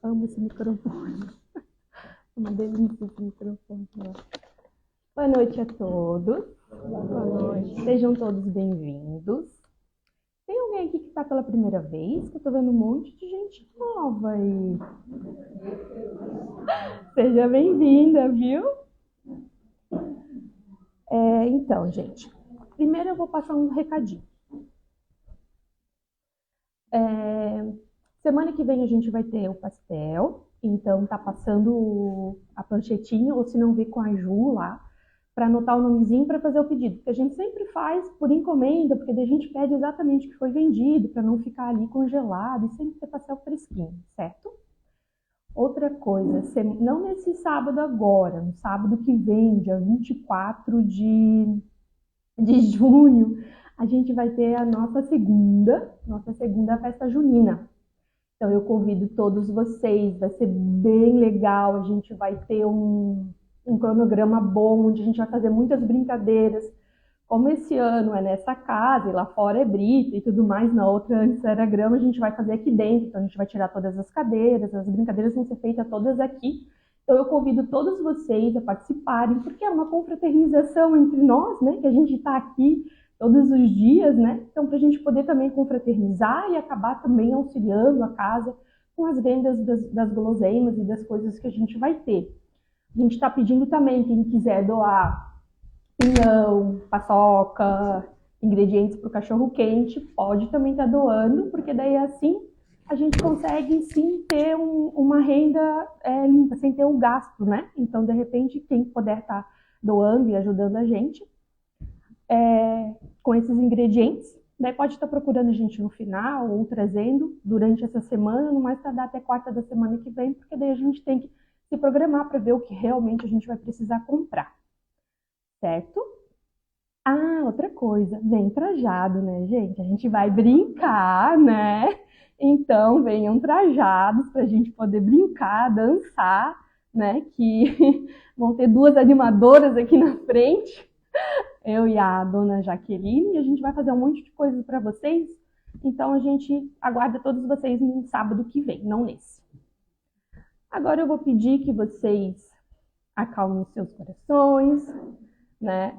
amo esse microfone. É uma delícia esse microfone. Boa noite a todos. Boa noite. Sejam todos bem-vindos. Tem alguém aqui que está pela primeira vez? Que eu estou vendo um monte de gente nova aí. Seja bem-vinda, viu? Então, gente, primeiro eu vou passar um recadinho. Semana que vem a gente vai ter o pastel, então tá passando a planchetinha, ou se não vir com a Ju lá, para anotar o nomezinho para fazer o pedido. Porque a gente sempre faz por encomenda, porque daí a gente pede exatamente o que foi vendido, para não ficar ali congelado e sempre ter pastel fresquinho, certo? Outra coisa, não nesse sábado agora, no sábado que vem, dia 24 de junho, a gente vai ter a nossa segunda festa junina. Então eu convido todos vocês, vai ser bem legal, a gente vai ter um cronograma bom, onde a gente vai fazer muitas brincadeiras. Como esse ano é nessa casa e lá fora é brita e tudo mais, na outra antes era grama, a gente vai fazer aqui dentro. Então a gente vai tirar todas as cadeiras, as brincadeiras vão ser feitas todas aqui. Então eu convido todos vocês a participarem, porque é uma confraternização entre nós, né? Que a gente está aqui todos os dias, né? Então para a gente poder também confraternizar e acabar também auxiliando a casa com as vendas das guloseimas e das coisas que a gente vai ter. A gente está pedindo também, quem quiser doar pinhão, paçoca, ingredientes para o cachorro quente, pode também estar doando, porque daí assim a gente consegue sim ter uma renda limpa, sem ter um gasto, né? Então, de repente, quem puder estar doando e ajudando a gente com esses ingredientes, daí pode estar procurando a gente no final ou trazendo durante essa semana, no mais tardar até quarta da semana que vem, porque daí a gente tem que se programar para ver o que realmente a gente vai precisar comprar. Certo? Ah, outra coisa, vem trajado, né, gente? A gente vai brincar, né? Então, venham trajados para a gente poder brincar, dançar, né? Que vão ter duas animadoras aqui na frente, eu e a dona Jaqueline, e a gente vai fazer um monte de coisas para vocês. Então, a gente aguarda todos vocês no sábado que vem, não nesse. Agora eu vou pedir que vocês acalmem os seus corações, né?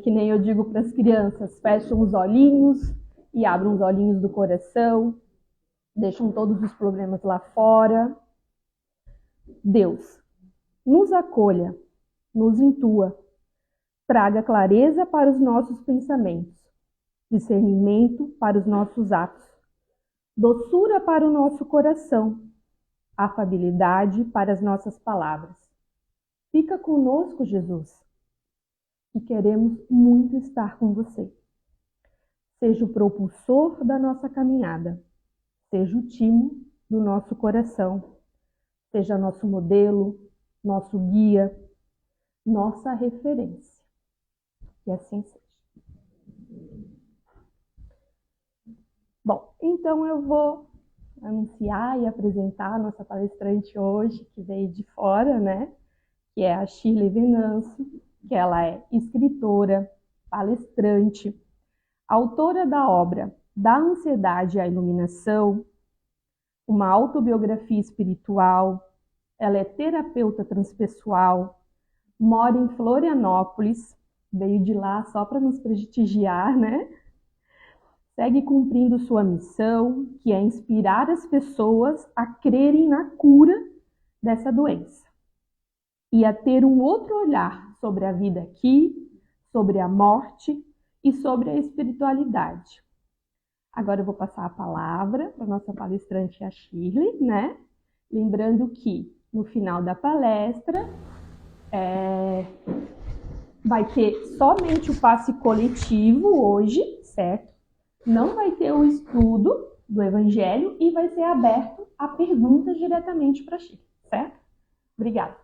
Que nem eu digo para as crianças, fecham os olhinhos e abram os olhinhos do coração, deixam todos os problemas lá fora. Deus, nos acolha, nos intua, traga clareza para os nossos pensamentos, discernimento para os nossos atos, doçura para o nosso coração, afabilidade para as nossas palavras. Fica conosco, Jesus, e queremos muito estar com você. Seja o propulsor da nossa caminhada, seja o timo do nosso coração, seja nosso modelo, nosso guia, nossa referência. Que assim seja. Bom, então eu vou anunciar e apresentar a nossa palestrante hoje, que veio de fora, né? Que é a Shirley Venâncio, que ela é escritora, palestrante, autora da obra Da Ansiedade à Iluminação, uma autobiografia espiritual, ela é terapeuta transpessoal, mora em Florianópolis, veio de lá só para nos prestigiar, né? Segue cumprindo sua missão, que é inspirar as pessoas a crerem na cura dessa doença e a ter um outro olhar sobre a vida aqui, sobre a morte e sobre a espiritualidade. Agora eu vou passar a palavra para a nossa palestrante, a Shirley, né? Lembrando que no final da palestra vai ter somente o passe coletivo hoje, certo? Não vai ter o estudo do Evangelho e vai ser aberto a perguntas diretamente para a Shirley, certo? Obrigada.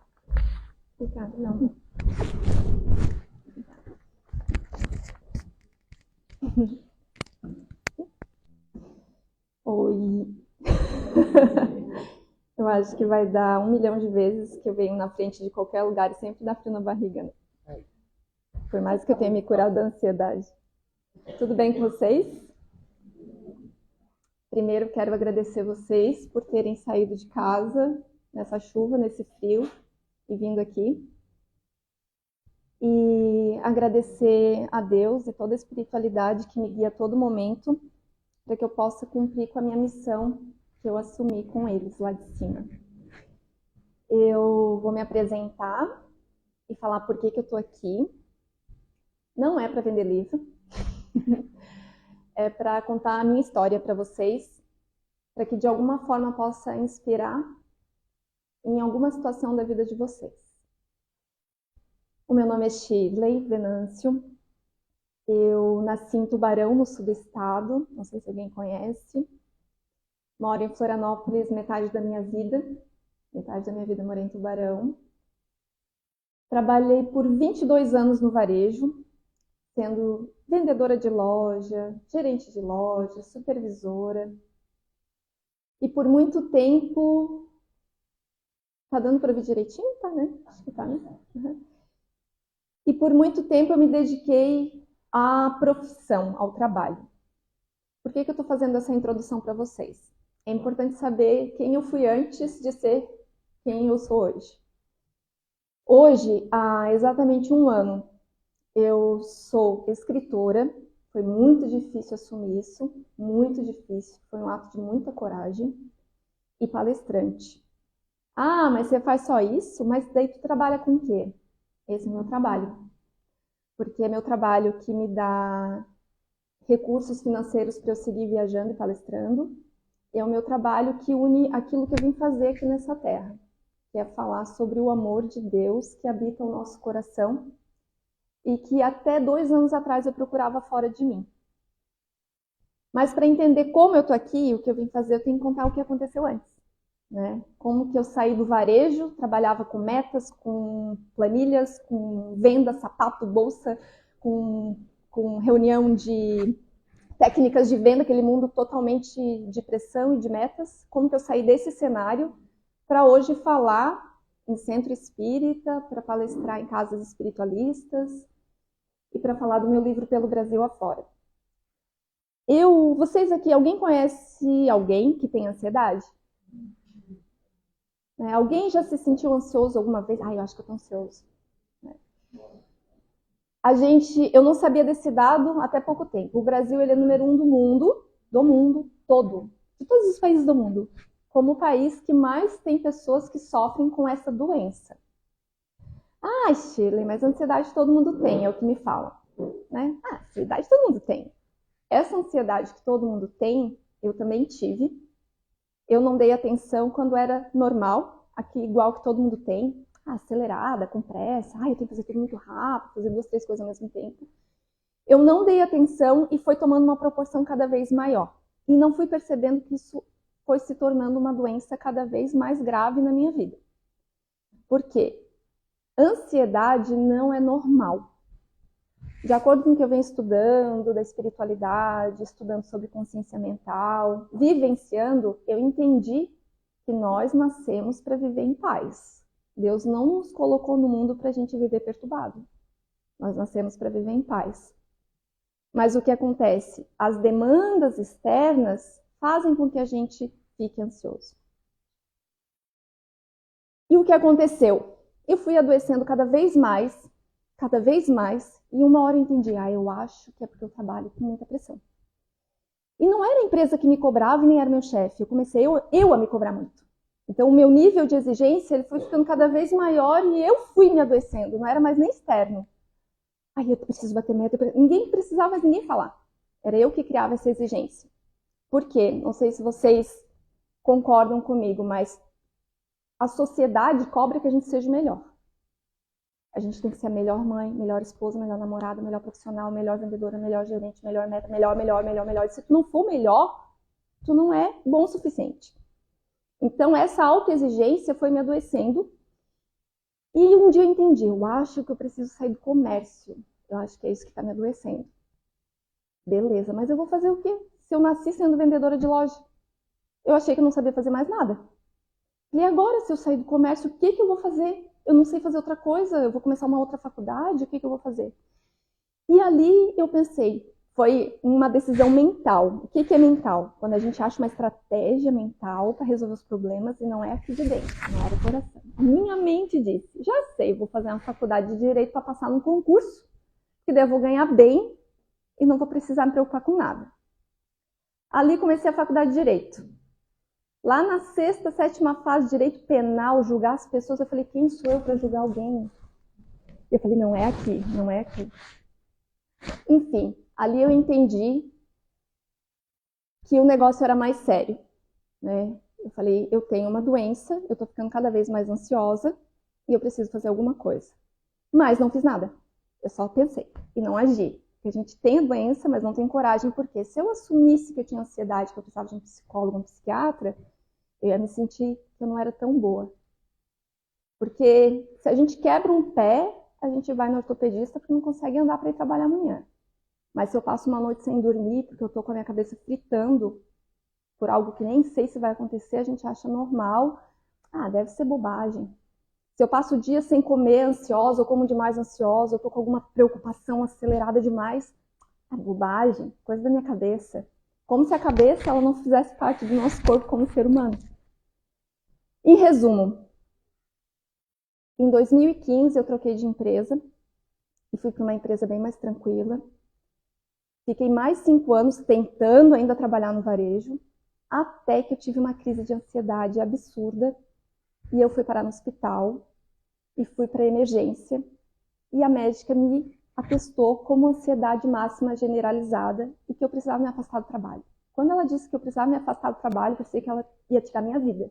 Obrigada, não. Oi. Eu acho que vai dar 1 milhão de vezes que eu venho na frente de qualquer lugar e sempre dá frio na barriga, né? Por mais que eu tenha me curado da ansiedade. Tudo bem com vocês? Primeiro, quero agradecer vocês por terem saído de casa nessa chuva, nesse frio, e vindo aqui. E agradecer a Deus e toda a espiritualidade que me guia a todo momento, para que eu possa cumprir com a minha missão que eu assumi com eles lá de cima. Eu vou me apresentar e falar por que eu estou aqui. Não é para vender livro, é para contar a minha história para vocês, para que de alguma forma possa inspirar em alguma situação da vida de vocês. O meu nome é Shirley Venâncio, eu nasci em Tubarão, no sul do estado, não sei se alguém conhece. Moro em Florianópolis metade da minha vida eu morei em Tubarão. Trabalhei por 22 anos no varejo, sendo vendedora de loja, gerente de loja, supervisora. E por muito tempo... Tá dando para ver direitinho? Tá, né? Acho que tá, né? Uhum. E por muito tempo eu me dediquei à profissão, ao trabalho. Por que eu estou fazendo essa introdução para vocês? É importante saber quem eu fui antes de ser quem eu sou hoje. Hoje, há exatamente um ano, eu sou escritora. Foi muito difícil assumir isso, muito difícil. Foi um ato de muita coragem. E palestrante. Ah, mas você faz só isso? Mas daí tu trabalha com o quê? Esse é o meu trabalho. Porque é meu trabalho que me dá recursos financeiros para eu seguir viajando e palestrando. É o meu trabalho que une aquilo que eu vim fazer aqui nessa terra, que é falar sobre o amor de Deus que habita o nosso coração e que até 2 anos atrás eu procurava fora de mim. Mas para entender como eu estou aqui, o que eu vim fazer, eu tenho que contar o que aconteceu antes. Né? Como que eu saí do varejo, trabalhava com metas, com planilhas, com venda, sapato, bolsa, com reunião de técnicas de venda, aquele mundo totalmente de pressão e de metas. Como que eu saí desse cenário para hoje falar em centro espírita, para palestrar em casas espiritualistas e para falar do meu livro pelo Brasil afora. Vocês aqui, alguém conhece alguém que tem ansiedade? Alguém já se sentiu ansioso alguma vez? Eu acho que eu tô ansioso. Eu não sabia desse dado até pouco tempo. O Brasil, ele é número 1 do mundo todo, de todos os países do mundo, como o país que mais tem pessoas que sofrem com essa doença. Shirley, mas ansiedade todo mundo tem, é o que me falam. Né? Ansiedade todo mundo tem. Essa ansiedade que todo mundo tem, eu também tive. Eu não dei atenção quando era normal, aqui igual que todo mundo tem, acelerada, com pressa, eu tenho que fazer tudo muito rápido, fazer 2, 3 coisas ao mesmo tempo. Eu não dei atenção e foi tomando uma proporção cada vez maior. E não fui percebendo que isso foi se tornando uma doença cada vez mais grave na minha vida. Por quê? Ansiedade não é normal. De acordo com o que eu venho estudando da espiritualidade, estudando sobre consciência mental, vivenciando, eu entendi que nós nascemos para viver em paz. Deus não nos colocou no mundo para a gente viver perturbado. Nós nascemos para viver em paz. Mas o que acontece? As demandas externas fazem com que a gente fique ansioso. E o que aconteceu? Eu fui adoecendo cada vez mais, e uma hora eu entendi, eu acho que é porque eu trabalho com muita pressão. E não era a empresa que me cobrava e nem era meu chefe, eu comecei eu a me cobrar muito. Então o meu nível de exigência ele foi ficando cada vez maior e eu fui me adoecendo, não era mais nem externo. Eu preciso bater meta, ninguém precisava mais ninguém falar. Era eu que criava essa exigência. Por quê? Não sei se vocês concordam comigo, mas a sociedade cobra que a gente seja melhor. A gente tem que ser a melhor mãe, melhor esposa, melhor namorada, melhor profissional, melhor vendedora, melhor gerente, melhor meta, melhor. E se tu não for melhor, tu não é bom o suficiente. Então, essa autoexigência foi me adoecendo. E um dia eu entendi, eu acho que eu preciso sair do comércio. Eu acho que é isso que está me adoecendo. Beleza, mas eu vou fazer o quê? Se eu nasci sendo vendedora de loja, eu achei que eu não sabia fazer mais nada. E agora, se eu sair do comércio, o que eu vou fazer? Eu não sei fazer outra coisa, eu vou começar uma outra faculdade, o que eu vou fazer? E ali eu pensei, foi uma decisão mental. O que é mental? Quando a gente acha uma estratégia mental para resolver os problemas e não é aqui de dentro, não era o coração. A minha mente disse, já sei, vou fazer uma faculdade de Direito para passar num concurso, que daí eu vou ganhar bem e não vou precisar me preocupar com nada. Ali comecei a faculdade de Direito. Lá na 6ª, 7ª fase de Direito Penal, julgar as pessoas, eu falei, quem sou eu para julgar alguém? E eu falei, não é aqui, não é aqui. Enfim, ali eu entendi que o negócio era mais sério, né? Eu falei, eu tenho uma doença, eu tô ficando cada vez mais ansiosa e eu preciso fazer alguma coisa. Mas não fiz nada. Eu só pensei e não agi. Porque a gente tem a doença, mas não tem coragem, porque se eu assumisse que eu tinha ansiedade, que eu precisava de um psicólogo, um psiquiatra, eu ia me sentir que eu não era tão boa. Porque se a gente quebra um pé, a gente vai no ortopedista porque não consegue andar para ir trabalhar amanhã. Mas se eu passo uma noite sem dormir, porque eu tô com a minha cabeça fritando por algo que nem sei se vai acontecer, a gente acha normal. Ah, deve ser bobagem. Se eu passo o dia sem comer, ansiosa, ou como demais ansiosa, ou tô com alguma preocupação acelerada demais, é bobagem, coisa da minha cabeça. Como se a cabeça ela não fizesse parte do nosso corpo como ser humano. Em resumo, em 2015 eu troquei de empresa e fui para uma empresa bem mais tranquila. Fiquei mais 5 anos tentando ainda trabalhar no varejo, até que eu tive uma crise de ansiedade absurda e eu fui parar no hospital e fui para a emergência e a médica me atestou como ansiedade máxima generalizada e que eu precisava me afastar do trabalho. Quando ela disse que eu precisava me afastar do trabalho, eu pensei que ela ia tirar minha vida,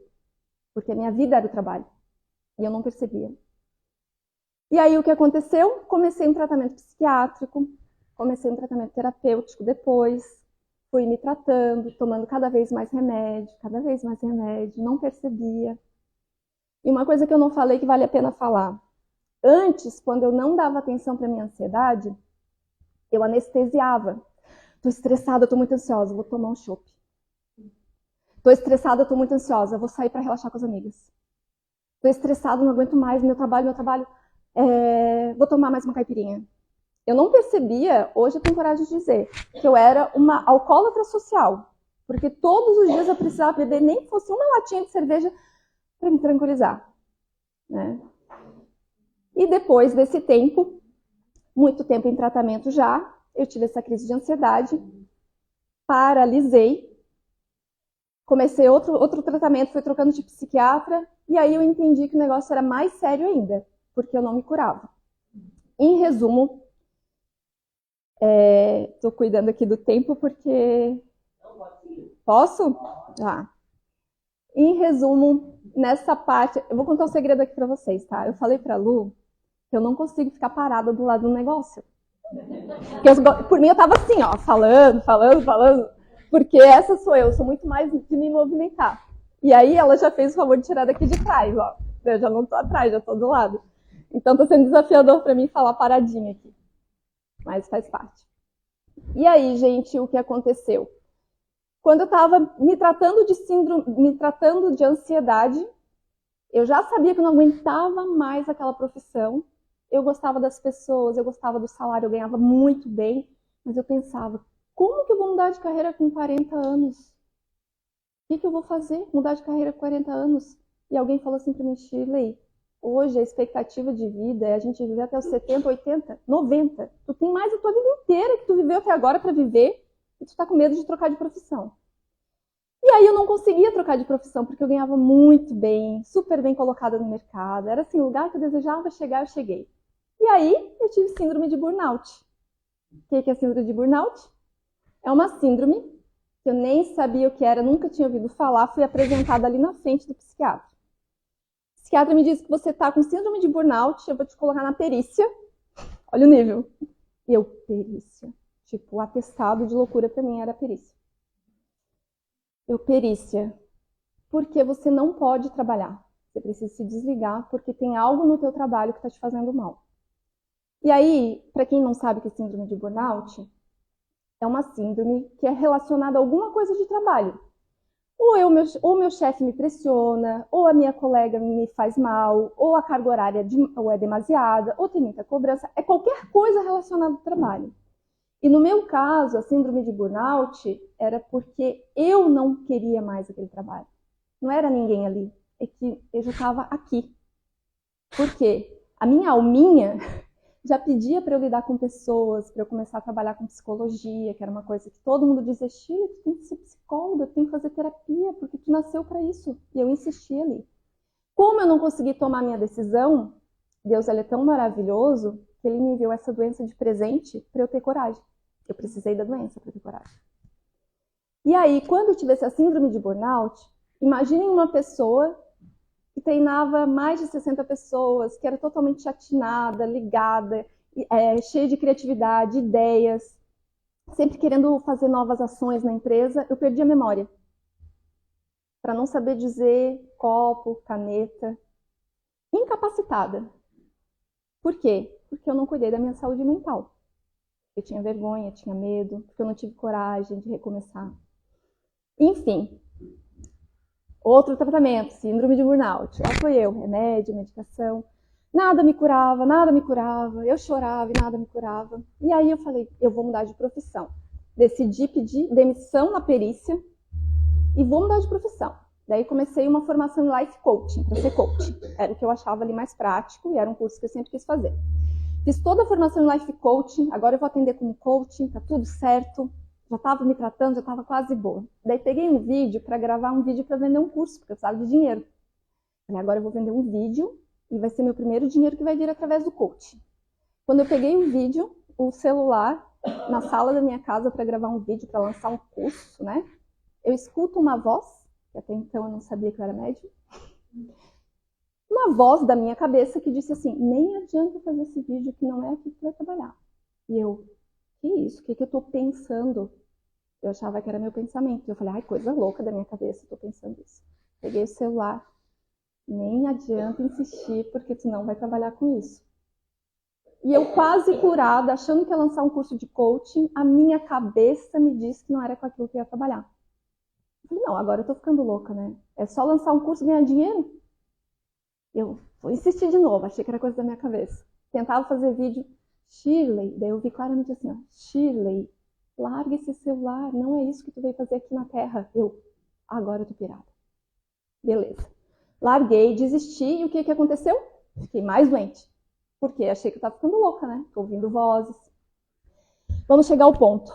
porque a minha vida era o trabalho e eu não percebia. E aí o que aconteceu? Comecei um tratamento psiquiátrico, comecei um tratamento terapêutico depois, fui me tratando, tomando cada vez mais remédio, não percebia. E uma coisa que eu não falei que vale a pena falar. Antes, quando eu não dava atenção para minha ansiedade, eu anestesiava. Tô estressada, tô muito ansiosa, vou tomar um chopp. Tô estressada, tô muito ansiosa, vou sair para relaxar com as amigas. Tô estressada, não aguento mais, meu trabalho, vou tomar mais uma caipirinha. Eu não percebia, hoje eu tenho coragem de dizer, que eu era uma alcoólatra social. Porque todos os dias eu precisava beber, nem que fosse uma latinha de cerveja, para me tranquilizar. Né? E depois desse tempo, muito tempo em tratamento já, eu tive essa crise de ansiedade, paralisei, comecei outro tratamento, fui trocando de psiquiatra, e aí eu entendi que o negócio era mais sério ainda, porque eu não me curava. Em resumo, estou cuidando aqui do tempo porque... Posso? Tá. Em resumo, nessa parte... Eu vou contar um segredo aqui para vocês, tá? Eu falei para a Lu que eu não consigo ficar parada do lado do negócio. Por mim, eu tava assim, ó, falando, porque essa sou eu sou muito mais de me movimentar. E aí ela já fez o favor de tirar daqui de trás, ó. Eu já não tô atrás, já tô do lado. Então tá sendo desafiador para mim falar paradinha aqui. Mas faz parte. E aí, gente, o que aconteceu? Quando eu estava me tratando de ansiedade, eu já sabia que eu não aguentava mais aquela profissão. Eu gostava das pessoas, eu gostava do salário, eu ganhava muito bem, mas eu pensava, como que eu vou mudar de carreira com 40 anos? O que eu vou fazer? Mudar de carreira com 40 anos? E alguém falou assim para mim, Shirley, hoje a expectativa de vida é a gente viver até os 70, 80, 90. Tu tem mais a tua vida inteira que tu viveu até agora para viver e tu tá com medo de trocar de profissão. E aí eu não conseguia trocar de profissão porque eu ganhava muito bem, super bem colocada no mercado. Era assim, o lugar que eu desejava chegar, eu cheguei. E aí eu tive síndrome de burnout. O que é síndrome de burnout? É uma síndrome que eu nem sabia o que era, nunca tinha ouvido falar, fui apresentada ali na frente do psiquiatra. O psiquiatra me disse que você está com síndrome de burnout, eu vou te colocar na perícia. Olha o nível. E eu, perícia. Tipo, o atestado de loucura para mim era perícia. Eu, perícia. Porque você não pode trabalhar. Você precisa se desligar porque tem algo no teu trabalho que está te fazendo mal. E aí, para quem não sabe o que é síndrome de burnout, é uma síndrome que é relacionada a alguma coisa de trabalho. Ou meu chefe me pressiona, ou a minha colega me faz mal, ou a carga horária ou é demasiada, ou tem muita cobrança. É qualquer coisa relacionada ao trabalho. E no meu caso, a síndrome de burnout era porque eu não queria mais aquele trabalho. Não era ninguém ali, é que eu já estava aqui. Por quê? A minha alminha já pedia para eu lidar com pessoas, para eu começar a trabalhar com psicologia, que era uma coisa que todo mundo dizia, Shirley, tu tem que ser psicóloga, tu tem que fazer terapia, porque tu nasceu para isso. E eu insistia ali. Como eu não consegui tomar minha decisão, Deus ele é tão maravilhoso que ele me enviou essa doença de presente para eu ter coragem. Eu precisei da doença para ter coragem. E aí, quando eu tive essa síndrome de burnout, imaginem uma pessoa que treinava mais de 60 pessoas, que era totalmente atinada, ligada, cheia de criatividade, ideias, sempre querendo fazer novas ações na empresa. Eu perdi a memória. Para não saber dizer copo, caneta. Incapacitada. Por quê? Porque eu não cuidei da minha saúde mental. Eu tinha vergonha, tinha medo, porque eu não tive coragem de recomeçar. Enfim, outro tratamento, síndrome de burnout. Lá foi eu, remédio, medicação. Nada me curava, nada me curava. Eu chorava e nada me curava. E aí eu falei, eu vou mudar de profissão. Decidi pedir demissão na perícia e vou mudar de profissão. Daí comecei uma formação em Life Coaching, para ser coach. Era o que eu achava ali mais prático e era um curso que eu sempre quis fazer. Fiz toda a formação em Life Coaching, agora eu vou atender como coaching, tá tudo certo. Já estava me tratando, já estava quase boa. Daí peguei um vídeo para gravar um vídeo para vender um curso, porque eu precisava de dinheiro. Falei, agora eu vou vender um vídeo e vai ser meu primeiro dinheiro que vai vir através do coaching. Quando eu peguei o vídeo, o celular, na sala da minha casa para gravar um vídeo, para lançar um curso, né? Eu escuto uma voz, que até então eu não sabia que eu era médium, uma voz da minha cabeça que disse assim, nem adianta fazer esse vídeo que não é aqui que tu vai trabalhar. E eu, que isso? O que eu estou pensando? Eu achava que era meu pensamento. Eu falei, ai, coisa louca da minha cabeça, estou pensando isso. Peguei o celular, nem adianta insistir porque tu não vai trabalhar com isso. E eu quase curada, achando que ia lançar um curso de coaching, a minha cabeça me disse que não era com aquilo que eu ia trabalhar. Eu falei, não, agora eu tô ficando louca, né? É só lançar um curso e ganhar dinheiro? Eu vou insistir de novo, achei que era coisa da minha cabeça. Tentava fazer vídeo, Shirley, daí eu vi claramente assim, ó, Shirley, larga esse celular, não é isso que tu veio fazer aqui na Terra. Eu, agora eu tô pirada. Beleza. Larguei, desisti, e o que aconteceu? Fiquei mais doente. Porque achei que eu tava ficando louca, né? Tô ouvindo vozes. Vamos chegar ao ponto.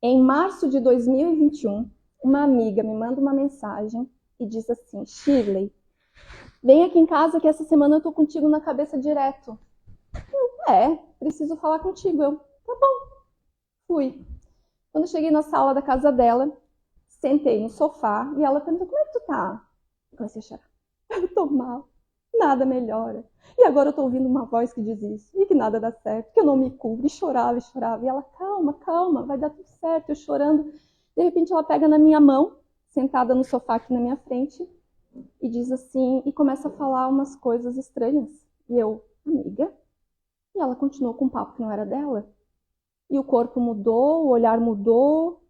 Em março de 2021, uma amiga me manda uma mensagem e diz assim, Shirley, vem aqui em casa que essa semana eu tô contigo na cabeça direto. Preciso falar contigo. Eu, tá bom. Fui. Quando cheguei na sala da casa dela, sentei no sofá e ela perguntou, como é que tu tá? Eu comecei a chorar. Eu tô mal. Nada melhora. E agora eu tô ouvindo uma voz que diz isso. E que nada dá certo, que eu não me cubro. E chorava, e chorava. E ela, calma, calma, vai dar tudo certo. Eu chorando. De repente ela pega na minha mão, sentada no sofá aqui na minha frente, e diz assim, e começa a falar umas coisas estranhas. E eu, amiga? E ela continuou com um papo que não era dela. E o corpo mudou, o olhar mudou,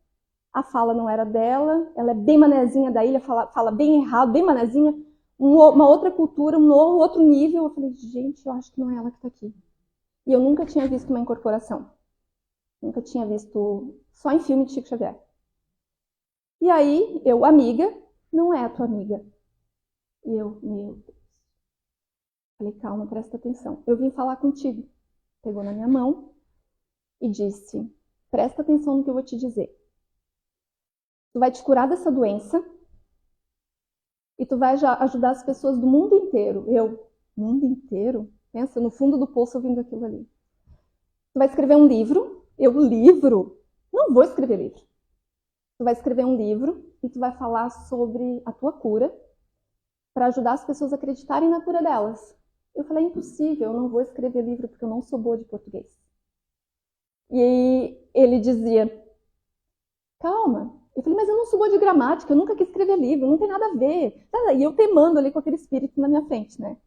a fala não era dela, ela é bem manezinha da ilha, fala bem errado, bem manezinha, uma outra cultura, um outro nível. Eu falei, gente, eu acho que não é ela que tá aqui. E eu nunca tinha visto uma incorporação. Nunca tinha visto, só em filme de Chico Xavier. E aí, eu, amiga, não é a tua amiga. E eu, meu Deus. Falei, calma, presta atenção. Eu vim falar contigo. Pegou na minha mão e disse, presta atenção no que eu vou te dizer. Tu vai te curar dessa doença e tu vai ajudar as pessoas do mundo inteiro. Eu, mundo inteiro? Pensa, no fundo do poço ouvindo aquilo ali. Tu vai escrever um livro. Eu, livro? Não vou escrever livro. Tu vai escrever um livro e tu vai falar sobre a tua cura para ajudar as pessoas a acreditarem na cura delas. Eu falei, é impossível, eu não vou escrever livro porque eu não sou boa de português. E aí ele dizia, calma. Eu falei, mas eu não sou boa de gramática, eu nunca quis escrever livro, não tem nada a ver. E eu temando ali com aquele espírito na minha frente, né?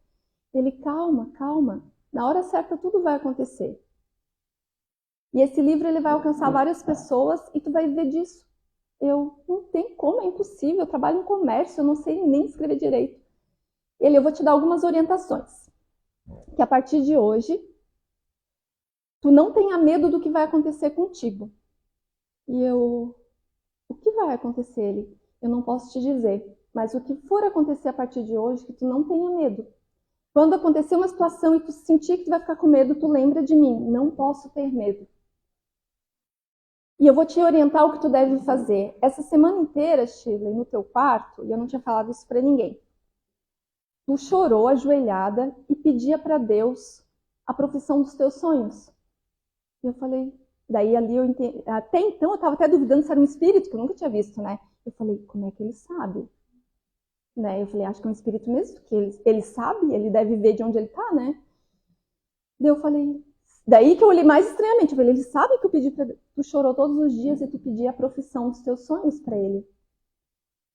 Ele, calma, calma. Na hora certa tudo vai acontecer. E esse livro ele vai alcançar várias pessoas e tu vai viver disso. Eu, não tem como, é impossível, eu trabalho em comércio, eu não sei nem escrever direito. Ele, eu vou te dar algumas orientações. Que a partir de hoje, tu não tenha medo do que vai acontecer contigo. O que vai acontecer? Eu não posso te dizer, mas o que for acontecer a partir de hoje, que tu não tenha medo. Quando acontecer uma situação e tu sentir que tu vai ficar com medo, tu lembra de mim, não posso ter medo. E eu vou te orientar o que tu deve fazer. Essa semana inteira, Shirley, no teu quarto, e eu não tinha falado isso para ninguém, tu chorou ajoelhada e pedia para Deus a profissão dos teus sonhos. E eu falei, daí ali eu entendi, até então eu estava até duvidando se era um espírito, que eu nunca tinha visto, né? Eu falei, como é que ele sabe? Né? Eu falei, acho que é um espírito mesmo, porque ele sabe, ele deve ver de onde ele tá, né? Daí eu falei, daí que eu olhei mais estranhamente, eu falei, ele sabe que eu pedi pra... Tu chorou todos os dias e tu pedia a profissão dos teus sonhos para ele.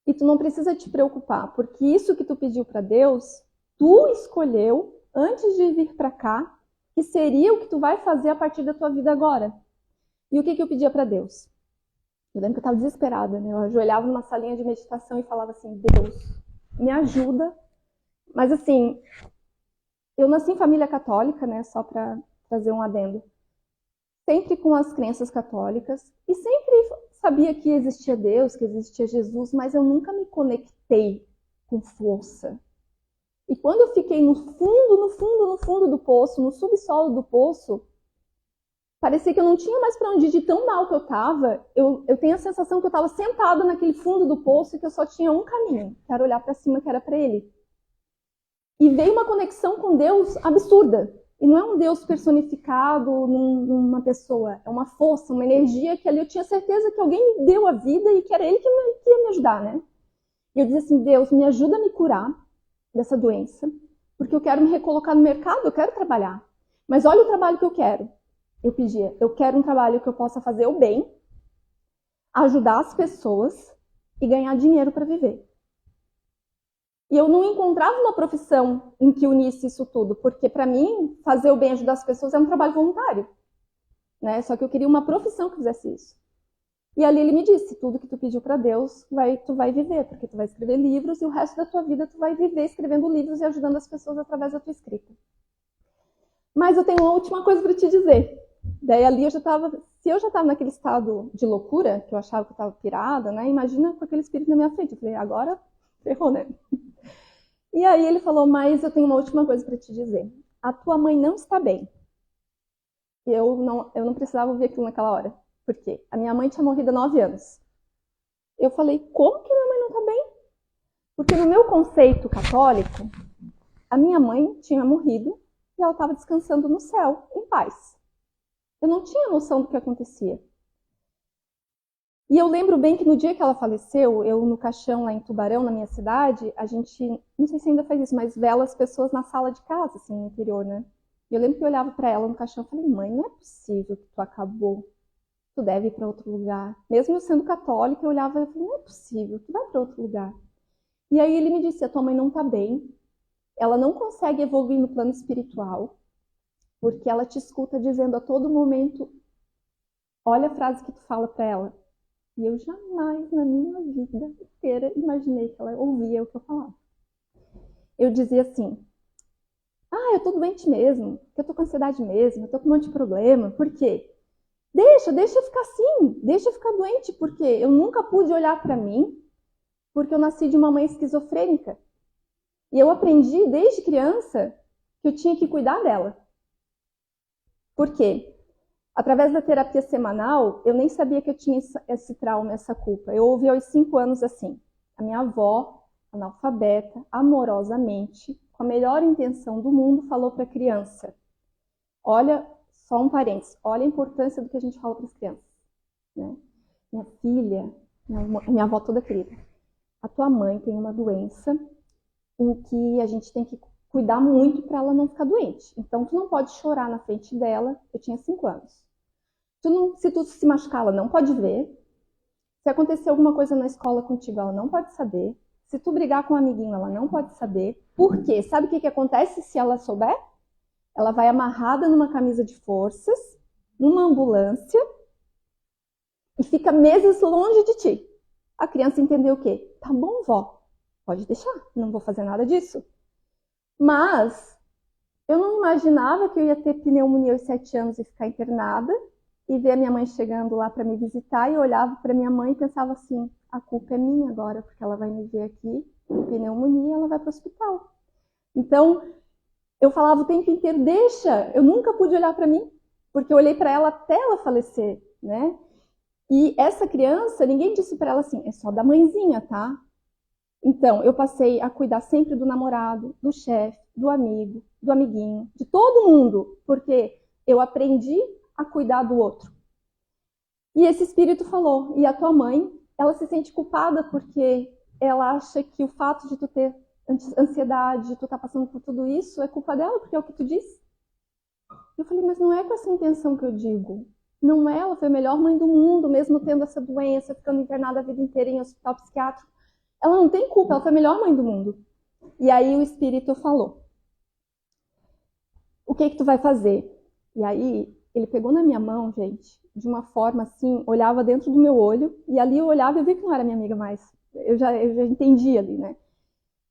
E tu não precisa te preocupar, porque isso que tu pediu para Deus, tu escolheu antes de vir para cá, que seria o que tu vai fazer a partir da tua vida agora. E o que eu pedia para Deus? Eu lembro que eu estava desesperada, né? Eu ajoelhava numa salinha de meditação e falava assim, Deus, me ajuda. Mas assim, eu nasci em família católica, né? Só para trazer um adendo. Sempre com as crenças católicas e sempre sabia que existia Deus, que existia Jesus, mas eu nunca me conectei com força. E quando eu fiquei no fundo do poço, no subsolo do poço, parecia que eu não tinha mais para onde ir de tão mal que eu estava. Eu tenho a sensação que eu estava sentada naquele fundo do poço e que eu só tinha um caminho, que era olhar para cima, que era para Ele. E veio uma conexão com Deus absurda. E não é um Deus personificado numa pessoa, é uma força, uma energia que ali eu tinha certeza que alguém me deu a vida e que era Ele que ia me ajudar, né? E eu dizia assim, Deus, me ajuda a me curar dessa doença, porque eu quero me recolocar no mercado, eu quero trabalhar. Mas olha o trabalho que eu quero. Eu pedia, eu quero um trabalho que eu possa fazer o bem, ajudar as pessoas e ganhar dinheiro para viver. E eu não encontrava uma profissão em que unisse isso tudo, porque para mim, fazer o bem e ajudar as pessoas é um trabalho voluntário, né? Só que eu queria uma profissão que fizesse isso. E ali ele me disse, tudo que tu pediu para Deus, tu vai viver, porque tu vai escrever livros e o resto da tua vida tu vai viver escrevendo livros e ajudando as pessoas através da tua escrita. Mas eu tenho uma última coisa para te dizer. Daí ali se eu já estava naquele estado de loucura, que eu achava que eu estava pirada, né? Imagina com aquele espírito na minha frente. Eu falei, agora ferrou, né? E aí ele falou, mas eu tenho uma última coisa para te dizer. A tua mãe não está bem. Eu não precisava ouvir aquilo naquela hora. Por quê? A minha mãe tinha morrido há 9 anos. Eu falei, como que minha mãe não está bem? Porque no meu conceito católico, a minha mãe tinha morrido e ela estava descansando no céu, em paz. Eu não tinha noção do que acontecia. E eu lembro bem que no dia que ela faleceu, eu no caixão lá em Tubarão, na minha cidade, a gente, não sei se ainda faz isso, mas vela as pessoas na sala de casa, assim, no interior, né? E eu lembro que eu olhava para ela no caixão e falei, mãe, não é possível que tu acabou. Tu deve ir para outro lugar. Mesmo eu sendo católica, eu olhava e falei, não é possível, tu vai para outro lugar. E aí ele me disse, a tua mãe não está bem, ela não consegue evoluir no plano espiritual, porque ela te escuta dizendo a todo momento, olha a frase que tu fala para ela. E eu jamais na minha vida inteira imaginei que ela ouvia o que eu falava. Eu dizia assim, eu tô doente mesmo, eu tô com ansiedade mesmo, eu tô com um monte de problema, por quê? Deixa eu ficar assim, deixa eu ficar doente, porque eu nunca pude olhar para mim, porque eu nasci de uma mãe esquizofrênica. E eu aprendi desde criança que eu tinha que cuidar dela. Por quê? Através da terapia semanal, eu nem sabia que eu tinha esse trauma, essa culpa. Eu ouvi aos 5 anos assim, a minha avó, analfabeta, amorosamente, com a melhor intenção do mundo, falou para a criança, olha, só um parênteses, olha a importância do que a gente fala para as crianças. Né? Minha filha, minha avó toda querida, a tua mãe tem uma doença em que a gente tem que cuidar muito para ela não ficar doente. Então, tu não pode chorar na frente dela. Eu tinha 5 anos. Se tu se machucar, ela não pode ver. Se acontecer alguma coisa na escola contigo, ela não pode saber. Se tu brigar com um amiguinho, ela não pode saber. Por quê? Sabe o que acontece se ela souber? Ela vai amarrada numa camisa de forças, numa ambulância, e fica meses longe de ti. A criança entendeu o quê? Tá bom, vó, pode deixar, não vou fazer nada disso. Mas eu não imaginava que eu ia ter pneumonia aos 7 anos e ficar internada, e ver a minha mãe chegando lá para me visitar, e eu olhava para minha mãe e pensava assim, a culpa é minha agora, porque ela vai me ver aqui com pneumonia e ela vai para o hospital. Então, eu falava o tempo inteiro, deixa, eu nunca pude olhar para mim, porque eu olhei para ela até ela falecer, né? E essa criança, ninguém disse para ela assim, é só da mãezinha, tá? Então, eu passei a cuidar sempre do namorado, do chefe, do amigo, do amiguinho, de todo mundo, porque eu aprendi a cuidar do outro. E esse espírito falou, e a tua mãe, ela se sente culpada porque ela acha que o fato de tu ter ansiedade, de tu estar passando por tudo isso, é culpa dela, porque é o que tu disse. Eu falei, mas não é com essa intenção que eu digo. Não é, ela foi a melhor mãe do mundo, mesmo tendo essa doença, ficando internada a vida inteira em hospital psiquiátrico. Ela não tem culpa, ela foi a melhor mãe do mundo. E aí o espírito falou, o que tu vai fazer? E aí ele pegou na minha mão, gente, de uma forma assim, olhava dentro do meu olho, e ali eu olhava e vi que não era minha amiga mais. Eu já entendi ali, né?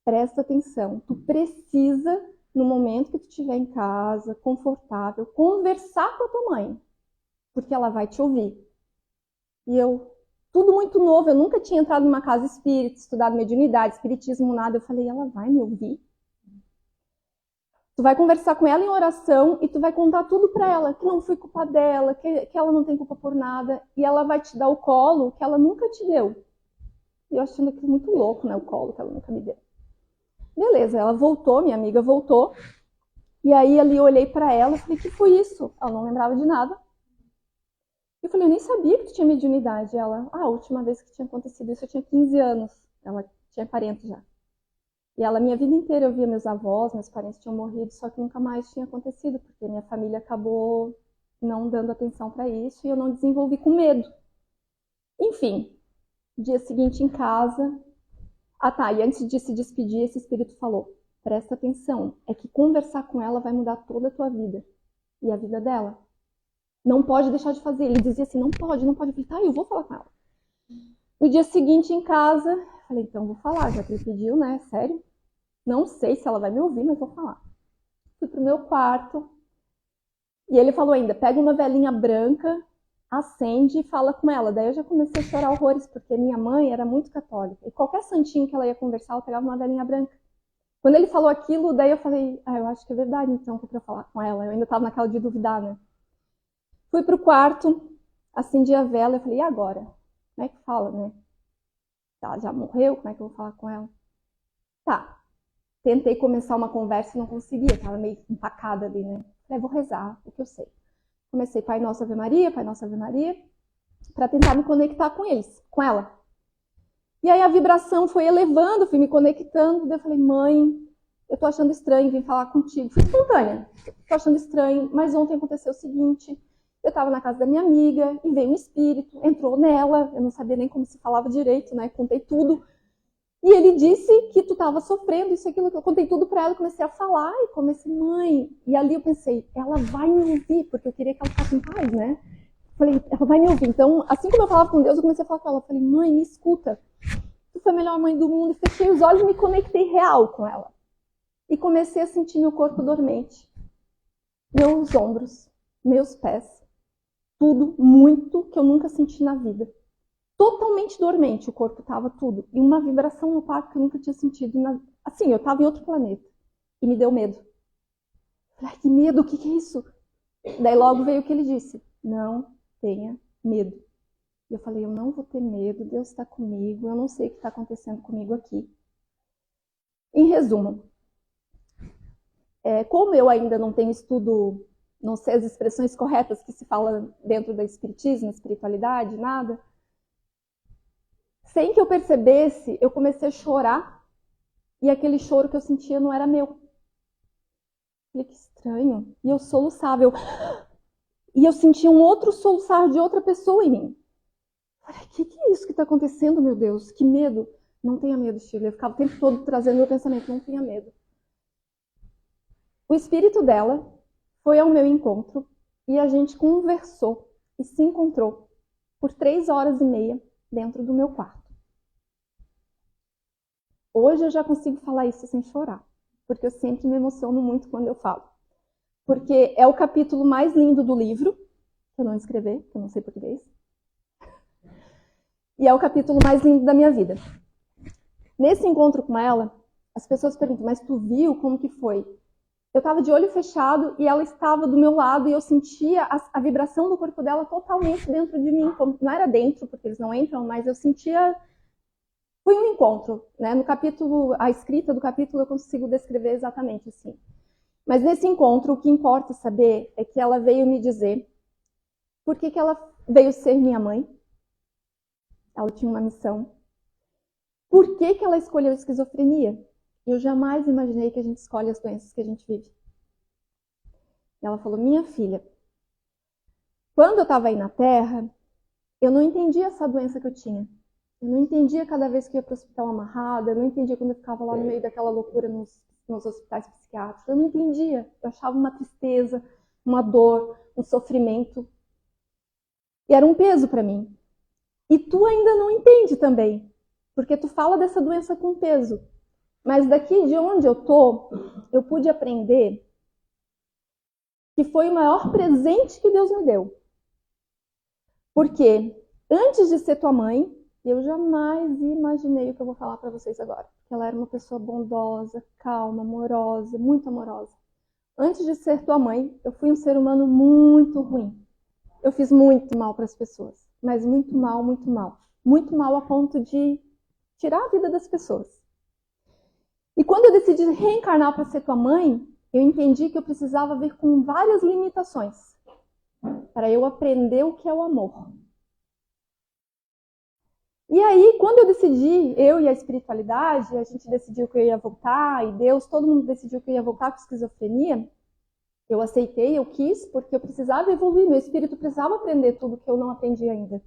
Presta atenção, tu precisa, no momento que tu estiver em casa, confortável, conversar com a tua mãe, porque ela vai te ouvir. E eu, tudo muito novo, eu nunca tinha entrado numa casa espírita, estudado mediunidade, espiritismo, nada. Eu falei, ela vai me ouvir? Tu vai conversar com ela em oração e tu vai contar tudo pra ela, que não foi culpa dela, que ela não tem culpa por nada, e ela vai te dar o colo que ela nunca te deu. E eu achando aquilo muito louco, né, o colo que ela nunca me deu. Beleza, ela voltou, minha amiga voltou, e aí ali eu olhei pra ela e falei, que foi isso? Ela não lembrava de nada. Eu falei, eu nem sabia que tu tinha mediunidade. Ela, a última vez que tinha acontecido isso eu tinha 15 anos. Ela tinha parente já. E ela, minha vida inteira eu via meus avós, meus parentes tinham morrido, só que nunca mais tinha acontecido, porque minha família acabou não dando atenção para isso e eu não desenvolvi com medo. Enfim, dia seguinte em casa. Ah tá, e antes de se despedir, esse espírito falou, presta atenção, é que conversar com ela vai mudar toda a tua vida e a vida dela. Não pode deixar de fazer. Ele dizia assim, não pode. Eu falei, tá, eu vou falar com ela. No dia seguinte, em casa, falei, então vou falar, já que ele pediu, né, sério. Não sei se ela vai me ouvir, mas vou falar. Fui pro meu quarto, e ele falou ainda, pega uma velinha branca, acende e fala com ela. Daí eu já comecei a chorar horrores, porque minha mãe era muito católica. E qualquer santinho que ela ia conversar, ela pegava uma velinha branca. Quando ele falou aquilo, daí eu falei, eu acho que é verdade, então, que é pra eu falar com ela. Eu ainda tava naquela de duvidar, né. Fui pro quarto, acendi a vela e falei, e agora? Como é que fala, né? Ela já morreu, como é que eu vou falar com ela? Tá. Tentei começar uma conversa e não conseguia, tava meio empacada ali, né? Falei, vou rezar, o que eu sei. Comecei Pai Nosso Ave Maria, pra tentar me conectar com eles, com ela. E aí a vibração foi elevando, fui me conectando, daí eu falei, mãe, eu tô achando estranho vir falar contigo. Fui espontânea, tô achando estranho, mas ontem aconteceu o seguinte, eu estava na casa da minha amiga e veio um espírito, entrou nela, eu não sabia nem como se falava direito, né? Contei tudo. E ele disse que tu estava sofrendo isso, aquilo, que eu contei tudo para ela, comecei a falar e comecei, mãe. E ali eu pensei, ela vai me ouvir, porque eu queria que ela ficasse em paz, né? Falei, ela vai me ouvir. Então, assim como eu falava com Deus, eu comecei a falar com ela. Falei, mãe, me escuta. Tu foi a melhor mãe do mundo. E fechei os olhos e me conectei real com ela. E comecei a sentir meu corpo dormente. Meus ombros, meus pés. Tudo muito que eu nunca senti na vida. Totalmente dormente o corpo estava tudo. E uma vibração no quarto que eu nunca tinha sentido. Assim, eu estava em outro planeta. E me deu medo. Falei, que medo, o que é isso? Daí logo veio o que ele disse. Não tenha medo. E eu falei, eu não vou ter medo, Deus está comigo, eu não sei o que está acontecendo comigo aqui. Em resumo, como eu ainda não tenho estudo, não sei as expressões corretas que se fala dentro do espiritismo, espiritualidade, nada, sem que eu percebesse, eu comecei a chorar e aquele choro que eu sentia não era meu. Falei, que estranho. E eu soluçava. E eu sentia um outro soluçar de outra pessoa em mim. Falei, que é isso que está acontecendo, meu Deus? Que medo. Não tenha medo, Shirley. Eu ficava o tempo todo trazendo meu pensamento, não tenha medo. O espírito dela foi ao meu encontro e a gente conversou e se encontrou por 3 horas e meia dentro do meu quarto. Hoje eu já consigo falar isso sem chorar, porque eu sempre me emociono muito quando eu falo. Porque é o capítulo mais lindo do livro que eu não escrever, que eu não sei português. E é o capítulo mais lindo da minha vida. Nesse encontro com ela, as pessoas perguntam, mas tu viu como que foi? Eu estava de olho fechado e ela estava do meu lado e eu sentia a vibração do corpo dela totalmente dentro de mim. Não era dentro, porque eles não entram, mas eu sentia... Foi um encontro, né? No capítulo, a escrita do capítulo eu consigo descrever exatamente assim. Mas nesse encontro, o que importa saber é que ela veio me dizer por que ela veio ser minha mãe. Ela tinha uma missão. Por que ela escolheu esquizofrenia? Eu jamais imaginei que a gente escolhe as doenças que a gente vive. E ela falou, minha filha, quando eu estava aí na Terra, eu não entendia essa doença que eu tinha. Eu não entendia cada vez que eu ia para o hospital amarrada, eu não entendia quando eu ficava lá no meio daquela loucura nos hospitais psiquiátricos. Eu não entendia. Eu achava uma tristeza, uma dor, um sofrimento. E era um peso para mim. E tu ainda não entende também, porque tu fala dessa doença com peso. Mas daqui de onde eu tô, eu pude aprender que foi o maior presente que Deus me deu. Porque antes de ser tua mãe, eu jamais imaginei o que eu vou falar para vocês agora. Porque ela era uma pessoa bondosa, calma, amorosa, muito amorosa. Antes de ser tua mãe, eu fui um ser humano muito ruim. Eu fiz muito mal para as pessoas, mas muito mal, muito mal. Muito mal a ponto de tirar a vida das pessoas. E quando eu decidi reencarnar para ser tua mãe, eu entendi que eu precisava vir com várias limitações para eu aprender o que é o amor. E aí, quando eu decidi, eu e a espiritualidade, a gente decidiu que eu ia voltar, e Deus, todo mundo decidiu que eu ia voltar com esquizofrenia, eu aceitei, eu quis, porque eu precisava evoluir, meu espírito precisava aprender tudo que eu não aprendi ainda.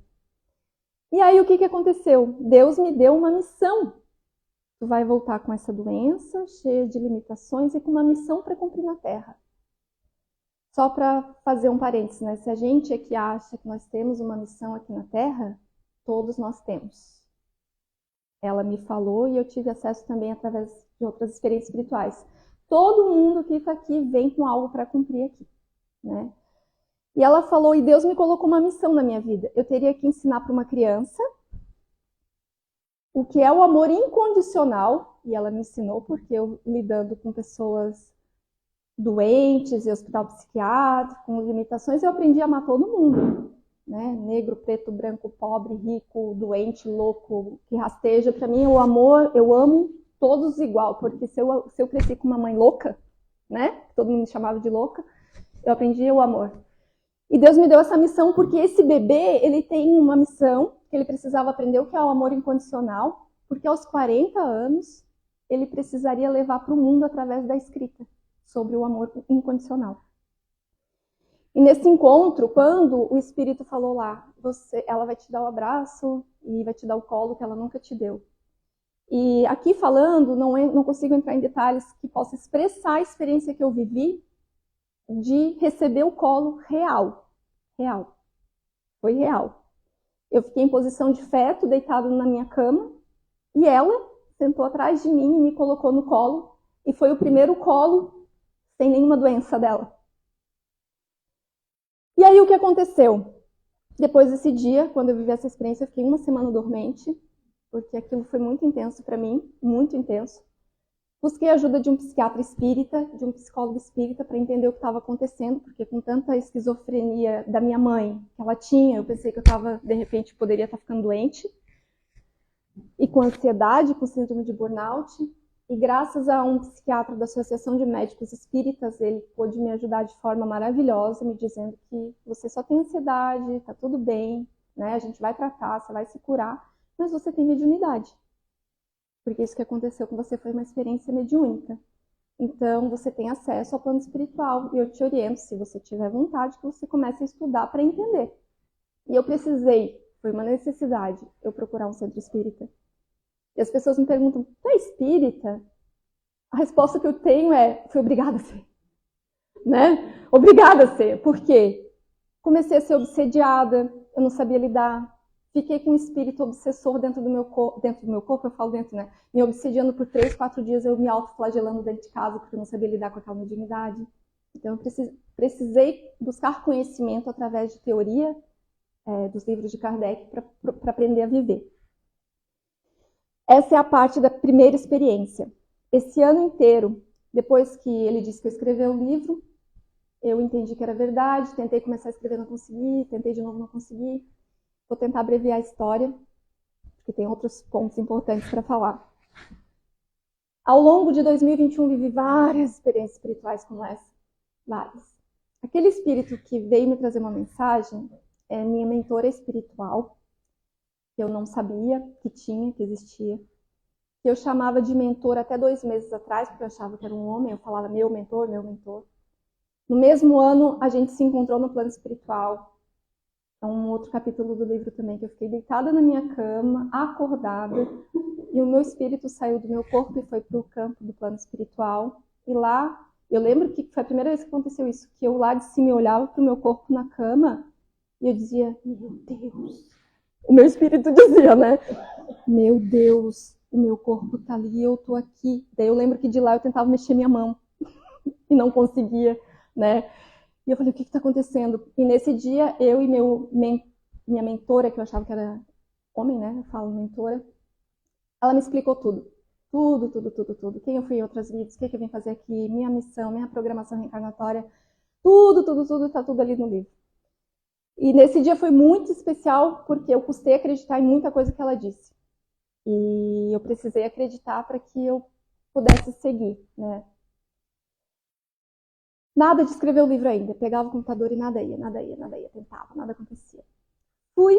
E aí, o que aconteceu? Deus me deu uma missão. Tu vai voltar com essa doença, cheia de limitações, e com uma missão para cumprir na Terra. Só para fazer um parênteses, né? Se a gente é que acha que nós temos uma missão aqui na Terra, todos nós temos. Ela me falou e eu tive acesso também através de outras experiências espirituais. Todo mundo que está aqui vem com algo para cumprir aqui, né? E ela falou, e Deus me colocou uma missão na minha vida. Eu teria que ensinar para uma criança o que é o amor incondicional, e ela me ensinou, porque eu lidando com pessoas doentes, em hospital psiquiátrico, com limitações, eu aprendi a amar todo mundo, né? Negro, preto, branco, pobre, rico, doente, louco, que rasteja. Para mim, o amor, eu amo todos igual, porque se eu cresci com uma mãe louca, né? Todo mundo me chamava de louca, eu aprendi o amor. E Deus me deu essa missão porque esse bebê, ele tem uma missão que ele precisava aprender o que é o amor incondicional, porque aos 40 anos ele precisaria levar para o mundo através da escrita sobre o amor incondicional. E nesse encontro, quando o Espírito falou lá, ela vai te dar o abraço e vai te dar o colo que ela nunca te deu. E aqui falando, não consigo entrar em detalhes que possa expressar a experiência que eu vivi de receber o colo real. Real. Foi real. Eu fiquei em posição de feto, deitado na minha cama, e ela sentou atrás de mim e me colocou no colo, e foi o primeiro colo sem nenhuma doença dela. E aí o que aconteceu? Depois desse dia, quando eu vivi essa experiência, eu fiquei uma semana dormente, porque aquilo foi muito intenso para mim, muito intenso. Busquei a ajuda de um psiquiatra espírita, de um psicólogo espírita, para entender o que estava acontecendo, porque com tanta esquizofrenia da minha mãe que ela tinha, eu pensei que eu estava, de repente, poderia estar ficando doente. E com ansiedade, com síndrome de burnout. E graças a um psiquiatra da Associação de Médicos Espíritas, ele pôde me ajudar de forma maravilhosa, me dizendo que você só tem ansiedade, está tudo bem, né? A gente vai tratar, você vai se curar, mas você tem mediunidade. Porque isso que aconteceu com você foi uma experiência mediúnica. Então, você tem acesso ao plano espiritual. E eu te oriento, se você tiver vontade, que você comece a estudar para entender. E eu precisei, foi uma necessidade, eu procurar um centro espírita. E as pessoas me perguntam, tu é espírita? A resposta que eu tenho é, fui obrigada a ser. Né? Obrigada a ser. Por quê? Comecei a ser obsediada, eu não sabia lidar. Fiquei com um espírito obsessor dentro do meu corpo, eu falo dentro, né? Me obsediando por 3, 4 dias, eu me autoflagelando dentro de casa, porque eu não sabia lidar com aquela mediunidade. Então eu precisei buscar conhecimento através de teoria dos livros de Kardec para aprender a viver. Essa é a parte da primeira experiência. Esse ano inteiro, depois que ele disse que eu escrevi o livro, eu entendi que era verdade, tentei começar a escrever, não consegui, tentei de novo, não consegui. Vou tentar abreviar a história, porque tem outros pontos importantes para falar. Ao longo de 2021, vivi várias experiências espirituais como essa. Várias. Aquele espírito que veio me trazer uma mensagem é minha mentora espiritual, que eu não sabia que tinha, que existia. Que eu chamava de mentor até 2 meses atrás, porque eu achava que era um homem, eu falava meu mentor, meu mentor. No mesmo ano, a gente se encontrou no plano espiritual. É um outro capítulo do livro também, que eu fiquei deitada na minha cama, acordada, e o meu espírito saiu do meu corpo e foi para o campo do plano espiritual. E lá, eu lembro que foi a primeira vez que aconteceu isso, que eu lá de cima eu olhava para o meu corpo na cama e eu dizia, meu Deus. O meu espírito dizia, né? Meu Deus, o meu corpo tá ali, eu tô aqui. Daí eu lembro que de lá eu tentava mexer minha mão e não conseguia, né? E eu falei, o que está acontecendo? E nesse dia, eu e minha mentora, que eu achava que era homem, né? Eu falo mentora, ela me explicou tudo. Tudo. Quem eu fui em outras vidas, o que eu vim fazer aqui, minha missão, minha programação reencarnatória, tudo, tá tudo ali no livro. E nesse dia foi muito especial, porque eu custei acreditar em muita coisa que ela disse. E eu precisei acreditar para que eu pudesse seguir, né? Nada de escrever o livro ainda. Pegava o computador e nada ia. Tentava, nada acontecia. Fui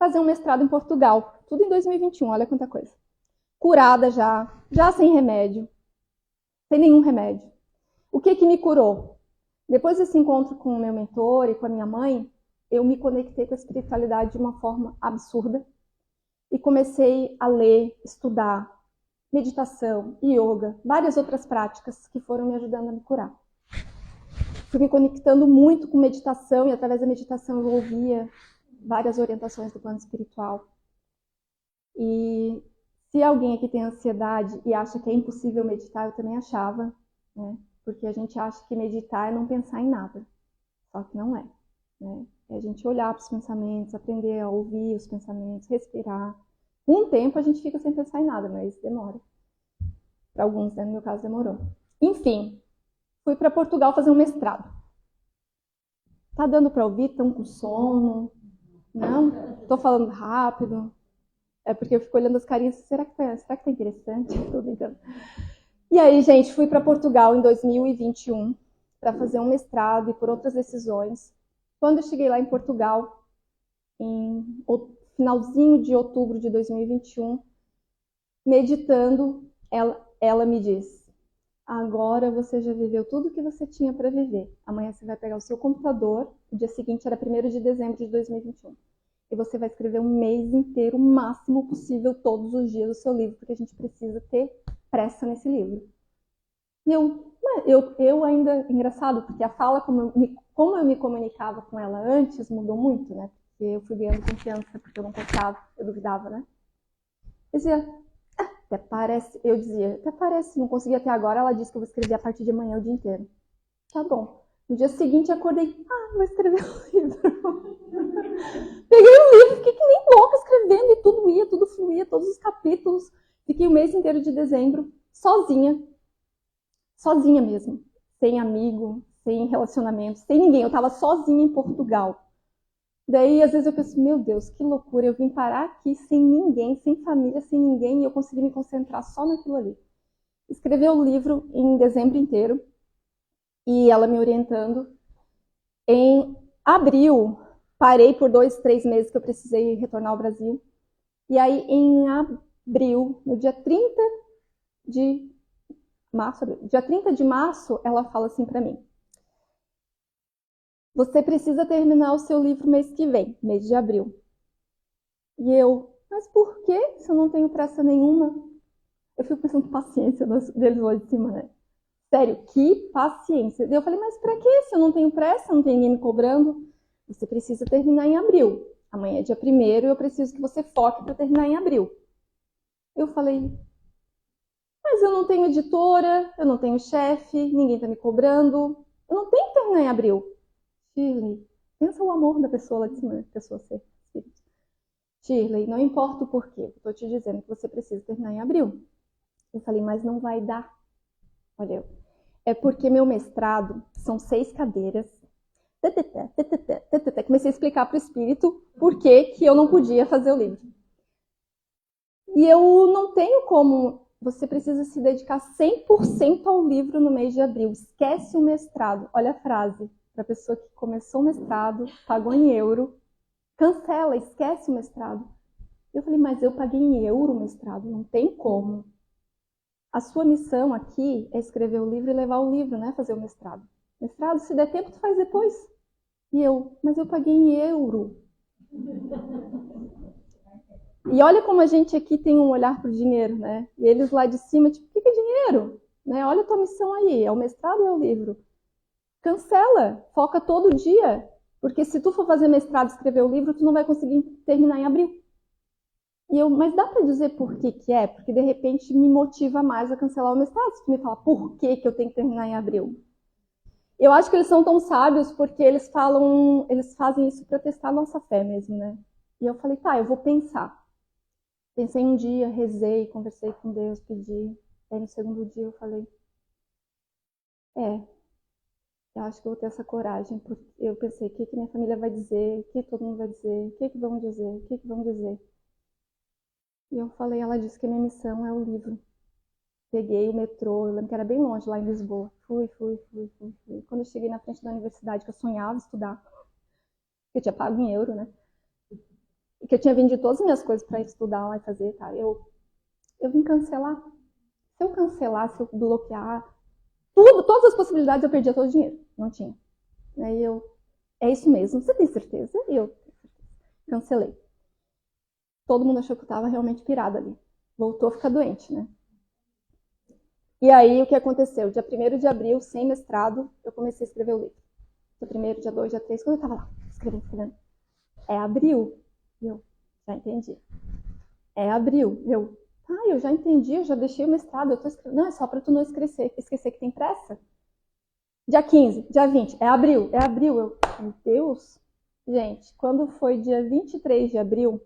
fazer um mestrado em Portugal. Tudo em 2021, olha quanta coisa. Curada já sem remédio. Sem nenhum remédio. O que me curou? Depois desse encontro com o meu mentor e com a minha mãe, eu me conectei com a espiritualidade de uma forma absurda. E comecei a ler, estudar, meditação, yoga, várias outras práticas que foram me ajudando a me curar. Fui me conectando muito com meditação e através da meditação eu ouvia várias orientações do plano espiritual. E se alguém aqui tem ansiedade e acha que é impossível meditar, eu também achava, né? Porque a gente acha que meditar é não pensar em nada. Só que não é, né? É a gente olhar para os pensamentos, aprender a ouvir os pensamentos, respirar. Com um tempo a gente fica sem pensar em nada, mas demora. Para alguns, né? No meu caso, demorou. Enfim, fui para Portugal fazer um mestrado. Tá dando para ouvir? Estão com sono? Não? Tô falando rápido? É porque eu fico olhando as carinhas. Será que tá interessante? Tô brincando. E aí, gente, fui para Portugal em 2021 para fazer um mestrado e por outras decisões. Quando eu cheguei lá em Portugal, em finalzinho de outubro de 2021, meditando, ela me disse: agora você já viveu tudo que você tinha para viver. Amanhã você vai pegar o seu computador, o dia seguinte era 1º de dezembro de 2021. E você vai escrever um mês inteiro, o máximo possível, todos os dias, o seu livro, porque a gente precisa ter pressa nesse livro. E eu ainda, engraçado, porque a fala, como eu me comunicava com ela antes, mudou muito, né? Porque eu fui ganhando confiança, porque eu não confiava, eu duvidava, né? Eu dizia, até parece, não consegui até agora, ela disse que eu vou escrever a partir de amanhã o dia inteiro. Tá bom. No dia seguinte, acordei, vou escrever um livro. Peguei o livro, fiquei que nem louca escrevendo e tudo ia, tudo fluía, todos os capítulos. Fiquei o mês inteiro de dezembro, sozinha mesmo, sem amigo, sem relacionamento, sem ninguém. Eu tava sozinha em Portugal. Daí, às vezes eu penso, meu Deus, que loucura, eu vim parar aqui sem ninguém, sem família, sem ninguém, e eu consegui me concentrar só naquilo ali. Escrevi o livro em dezembro inteiro, e ela me orientando. Em abril, parei por 2, 3 meses que eu precisei retornar ao Brasil. E aí, em abril, no dia 30 de março, ela fala assim pra mim: você precisa terminar o seu livro mês que vem, mês de abril. E eu, mas por que se eu não tenho pressa nenhuma? Eu fico pensando, paciência deles lá de cima, né? Sério, que paciência. Eu falei, mas pra que se eu não tenho pressa, não tem ninguém me cobrando? Você precisa terminar em abril. Amanhã é dia 1º e eu preciso que você foque para terminar em abril. Eu falei, mas eu não tenho editora, eu não tenho chefe, ninguém tá me cobrando. Eu não tenho que terminar em abril. Shirley, pensa o amor da pessoa lá de cima, pessoa ser espírito. Shirley, não importa o porquê, eu estou te dizendo que você precisa terminar em abril. Eu falei, mas não vai dar. Olha, é porque meu mestrado são 6 cadeiras. Comecei a explicar para o espírito por que eu não podia fazer o livro. E eu não tenho como. Você precisa se dedicar 100% ao livro no mês de abril. Esquece o mestrado. Olha a frase para a pessoa que começou o mestrado, pagou em euro. Cancela, esquece o mestrado. Eu falei, mas eu paguei em euro o mestrado, não tem como. A sua missão aqui é escrever o livro e levar o livro, não é fazer o mestrado. Mestrado, se der tempo, tu faz depois. E eu, mas eu paguei em euro. E olha como a gente aqui tem um olhar para o dinheiro, né? E eles lá de cima, tipo, o que é dinheiro? Né? Olha a tua missão aí, é o mestrado ou é o livro? Cancela, foca todo dia. Porque se tu for fazer mestrado e escrever o livro, tu não vai conseguir terminar em abril. E eu, mas dá para dizer por que é? Porque de repente me motiva mais a cancelar o mestrado. Se tu me falar por que eu tenho que terminar em abril. Eu acho que eles são tão sábios porque eles fazem isso para testar a nossa fé mesmo, né? E eu falei, tá, eu vou pensar. Pensei um dia, rezei, conversei com Deus, pedi. Aí no segundo dia eu falei, eu acho que eu vou ter essa coragem, porque eu pensei, o que minha família vai dizer, o que todo mundo vai dizer, o que vão dizer, o que vão dizer. E eu falei, ela disse que a minha missão é o livro. Peguei o metrô, eu lembro que era bem longe, lá em Lisboa. Fui. Quando eu cheguei na frente da universidade, que eu sonhava estudar, que eu tinha pago em euro, né? E que eu tinha vendido todas as minhas coisas para estudar lá e fazer, tá? Eu vim cancelar. Se eu cancelar, se eu bloquear, todas as possibilidades, eu perdia todo o dinheiro. Não tinha. Aí eu, é isso mesmo, você tem certeza? E eu cancelei. Todo mundo achou que eu tava realmente pirada ali. Voltou a ficar doente, né? E aí, o que aconteceu? Dia 1º de abril, sem mestrado, eu comecei a escrever o livro. Dia 1º, dia 2, dia 3, quando eu tava lá, escrevendo. É abril. Eu, já entendi. É abril. Eu já entendi, eu já deixei o mestrado, eu tô escrevendo. Não, é só pra tu não esquecer que tem pressa. Dia 15, dia 20, é abril. Eu, meu Deus. Gente, quando foi dia 23 de abril,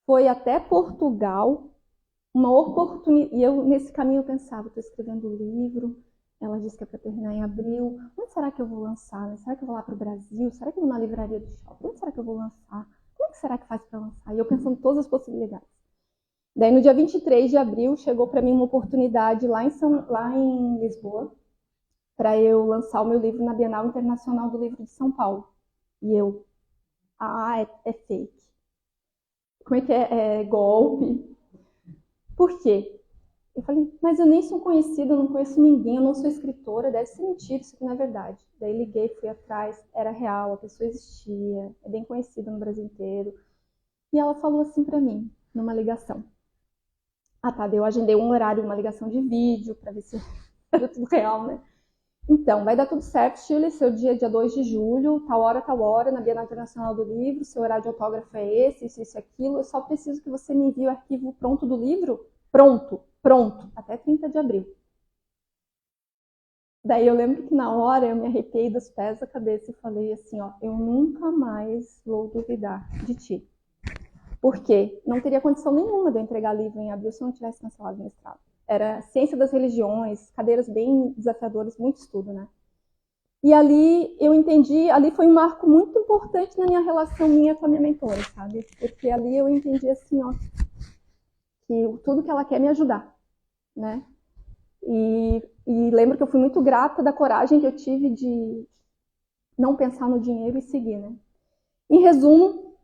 foi até Portugal, uma oportunidade. E eu, nesse caminho, eu pensava, estou escrevendo um livro, ela disse que é para terminar em abril. Onde será que eu vou lançar? Será que eu vou lá para o Brasil? Será que eu vou na livraria do shopping? Onde será que eu vou lançar? Como é que será que faz para lançar? E eu pensando em todas as possibilidades. Daí, no dia 23 de abril, chegou para mim uma oportunidade lá em Lisboa, para eu lançar o meu livro na Bienal Internacional do Livro de São Paulo. E eu, é fake. Como é que é golpe? Por quê? Eu falei, mas eu nem sou conhecida, eu não conheço ninguém, eu não sou escritora, deve ser mentira, isso aqui não é verdade. Daí liguei, fui atrás, era real, a pessoa existia, é bem conhecida no Brasil inteiro. E ela falou assim pra mim, numa ligação. Tá, daí eu agendei um horário, uma ligação de vídeo, pra ver se era tudo real, né? Então, vai dar tudo certo, Shirley, seu dia 2 de julho, tal hora, na Bienal Internacional do Livro, seu horário de autógrafo é esse, isso, aquilo, eu só preciso que você me envie o arquivo pronto do livro, pronto, até 30 de abril. Daí eu lembro que na hora eu me arrepiei dos pés da cabeça e falei assim, eu nunca mais vou duvidar de ti. Por quê? Não teria condição nenhuma de eu entregar livro em abril se eu não tivesse cancelado o mestrado. Era ciência das religiões, cadeiras bem desafiadoras, muito estudo, né? E ali eu entendi, ali foi um marco muito importante na minha relação minha com a minha mentora, sabe? Porque ali eu entendi assim, que tudo que ela quer é me ajudar, né? E lembro que eu fui muito grata da coragem que eu tive de não pensar no dinheiro e seguir, né? Em resumo,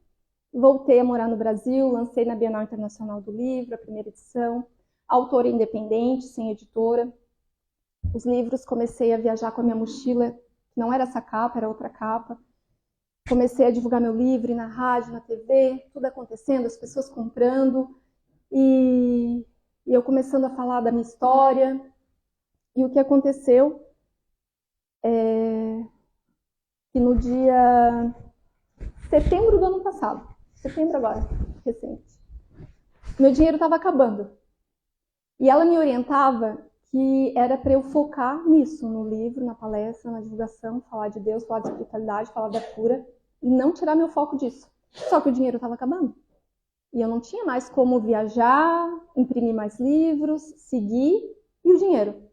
voltei a morar no Brasil, lancei na Bienal Internacional do Livro, a primeira edição, autora independente, sem editora. Os livros, comecei a viajar com a minha mochila, que não era essa capa, era outra capa. Comecei a divulgar meu livro, ir na rádio, na TV, tudo acontecendo, as pessoas comprando. E eu começando a falar da minha história. E o que aconteceu é que no dia setembro do ano passado, setembro agora, recente, meu dinheiro estava acabando. E ela me orientava que era para eu focar nisso, no livro, na palestra, na divulgação, falar de Deus, falar de espiritualidade, falar da cura, e não tirar meu foco disso. Só que o dinheiro estava acabando. E eu não tinha mais como viajar, imprimir mais livros, seguir, e o dinheiro.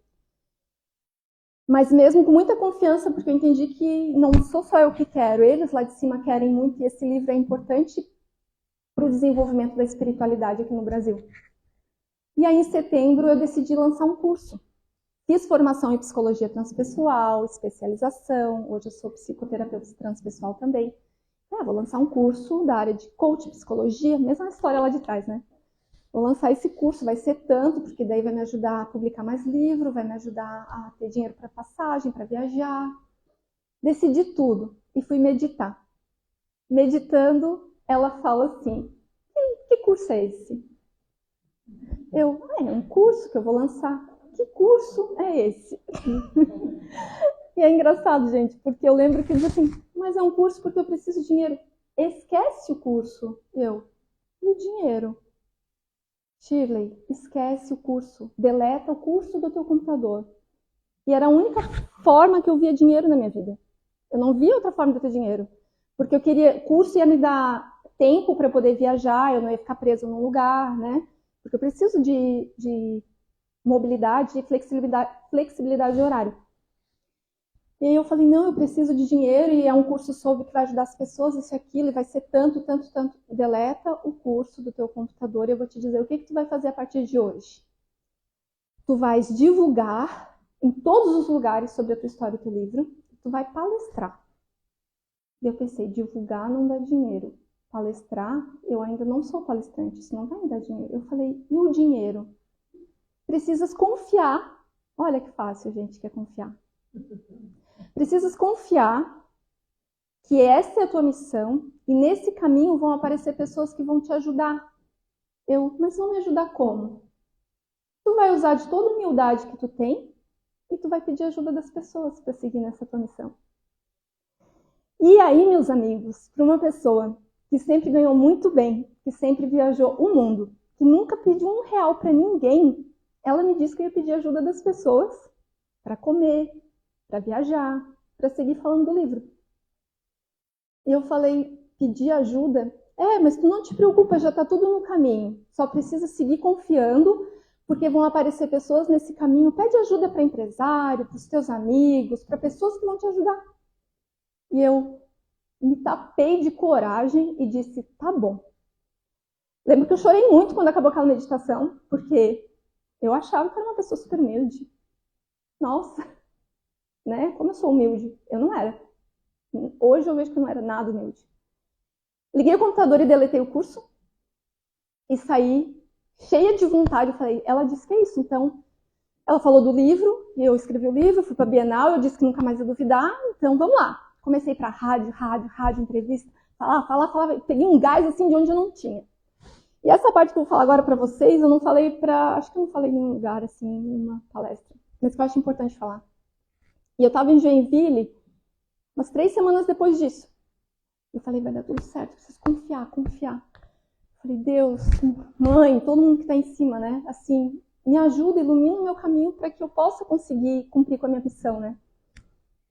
Mas mesmo com muita confiança, porque eu entendi que não sou só eu que quero, eles lá de cima querem muito, e esse livro é importante para o desenvolvimento da espiritualidade aqui no Brasil. E aí, em setembro, eu decidi lançar um curso. Fiz formação em psicologia transpessoal, especialização. Hoje eu sou psicoterapeuta transpessoal também. Vou lançar um curso da área de coach, psicologia, mesma história lá de trás, né? Vou lançar esse curso, vai ser tanto, porque daí vai me ajudar a publicar mais livro, vai me ajudar a ter dinheiro para passagem, para viajar. Decidi tudo e fui meditar. Meditando, ela fala assim, que curso é esse? É um curso que eu vou lançar. Que curso é esse? E é engraçado, gente, porque eu lembro que eu disse assim, mas é um curso porque eu preciso de dinheiro. Esquece o curso. E o dinheiro? Shirley, esquece o curso. Deleta o curso do teu computador. E era a única forma que eu via dinheiro na minha vida. Eu não via outra forma de ter dinheiro. Porque eu queria, curso ia me dar tempo para poder viajar, eu não ia ficar preso num lugar, né? Porque eu preciso de mobilidade e flexibilidade de horário. E aí eu falei, não, eu preciso de dinheiro e é um curso sobre que vai ajudar as pessoas, isso e aquilo, e vai ser tanto, tanto, tanto. Deleta o curso do teu computador e eu vou te dizer o que tu vai fazer a partir de hoje. Tu vais divulgar em todos os lugares sobre a tua história e teu livro, tu vai palestrar. E eu pensei, divulgar não dá dinheiro. Palestrar, eu ainda não sou palestrante, isso não vai me dar dinheiro. Eu falei, e o dinheiro? Precisas confiar. Olha que fácil, gente, que é confiar. Precisas confiar que essa é a tua missão e nesse caminho vão aparecer pessoas que vão te ajudar. Mas vão me ajudar como? Tu vai usar de toda a humildade que tu tem e tu vai pedir ajuda das pessoas para seguir nessa tua missão. E aí, meus amigos, para uma pessoa que sempre ganhou muito bem, que sempre viajou o mundo, que nunca pediu R$1 para ninguém, ela me disse que ia pedir ajuda das pessoas para comer, para viajar, para seguir falando do livro. E eu falei, pedir ajuda? Mas tu não te preocupa, já está tudo no caminho. Só precisa seguir confiando, porque vão aparecer pessoas nesse caminho. Pede ajuda para empresário, para os teus amigos, para pessoas que vão te ajudar. E eu me tapei de coragem e disse, tá bom. Lembro que eu chorei muito quando acabou aquela meditação, porque eu achava que era uma pessoa super humilde. Nossa, né? Como eu sou humilde, eu não era. Hoje eu vejo que eu não era nada humilde. Liguei o computador e deletei o curso e saí cheia de vontade. Eu falei, ela disse que é isso, então. Ela falou do livro, e eu escrevi o livro, fui para a Bienal, eu disse que nunca mais ia duvidar, então vamos lá. Comecei para rádio, entrevista, falar, peguei um gás assim de onde eu não tinha. E essa parte que eu vou falar agora para vocês, eu não falei acho que eu não falei em nenhum lugar, assim, em uma palestra, mas que eu acho importante falar. E eu estava em Joinville, umas 3 semanas depois disso. Eu falei, vai dar tudo certo, preciso confiar. Eu falei, Deus, mãe, todo mundo que está em cima, né, assim, me ajuda, ilumina o meu caminho para que eu possa conseguir cumprir com a minha missão, né.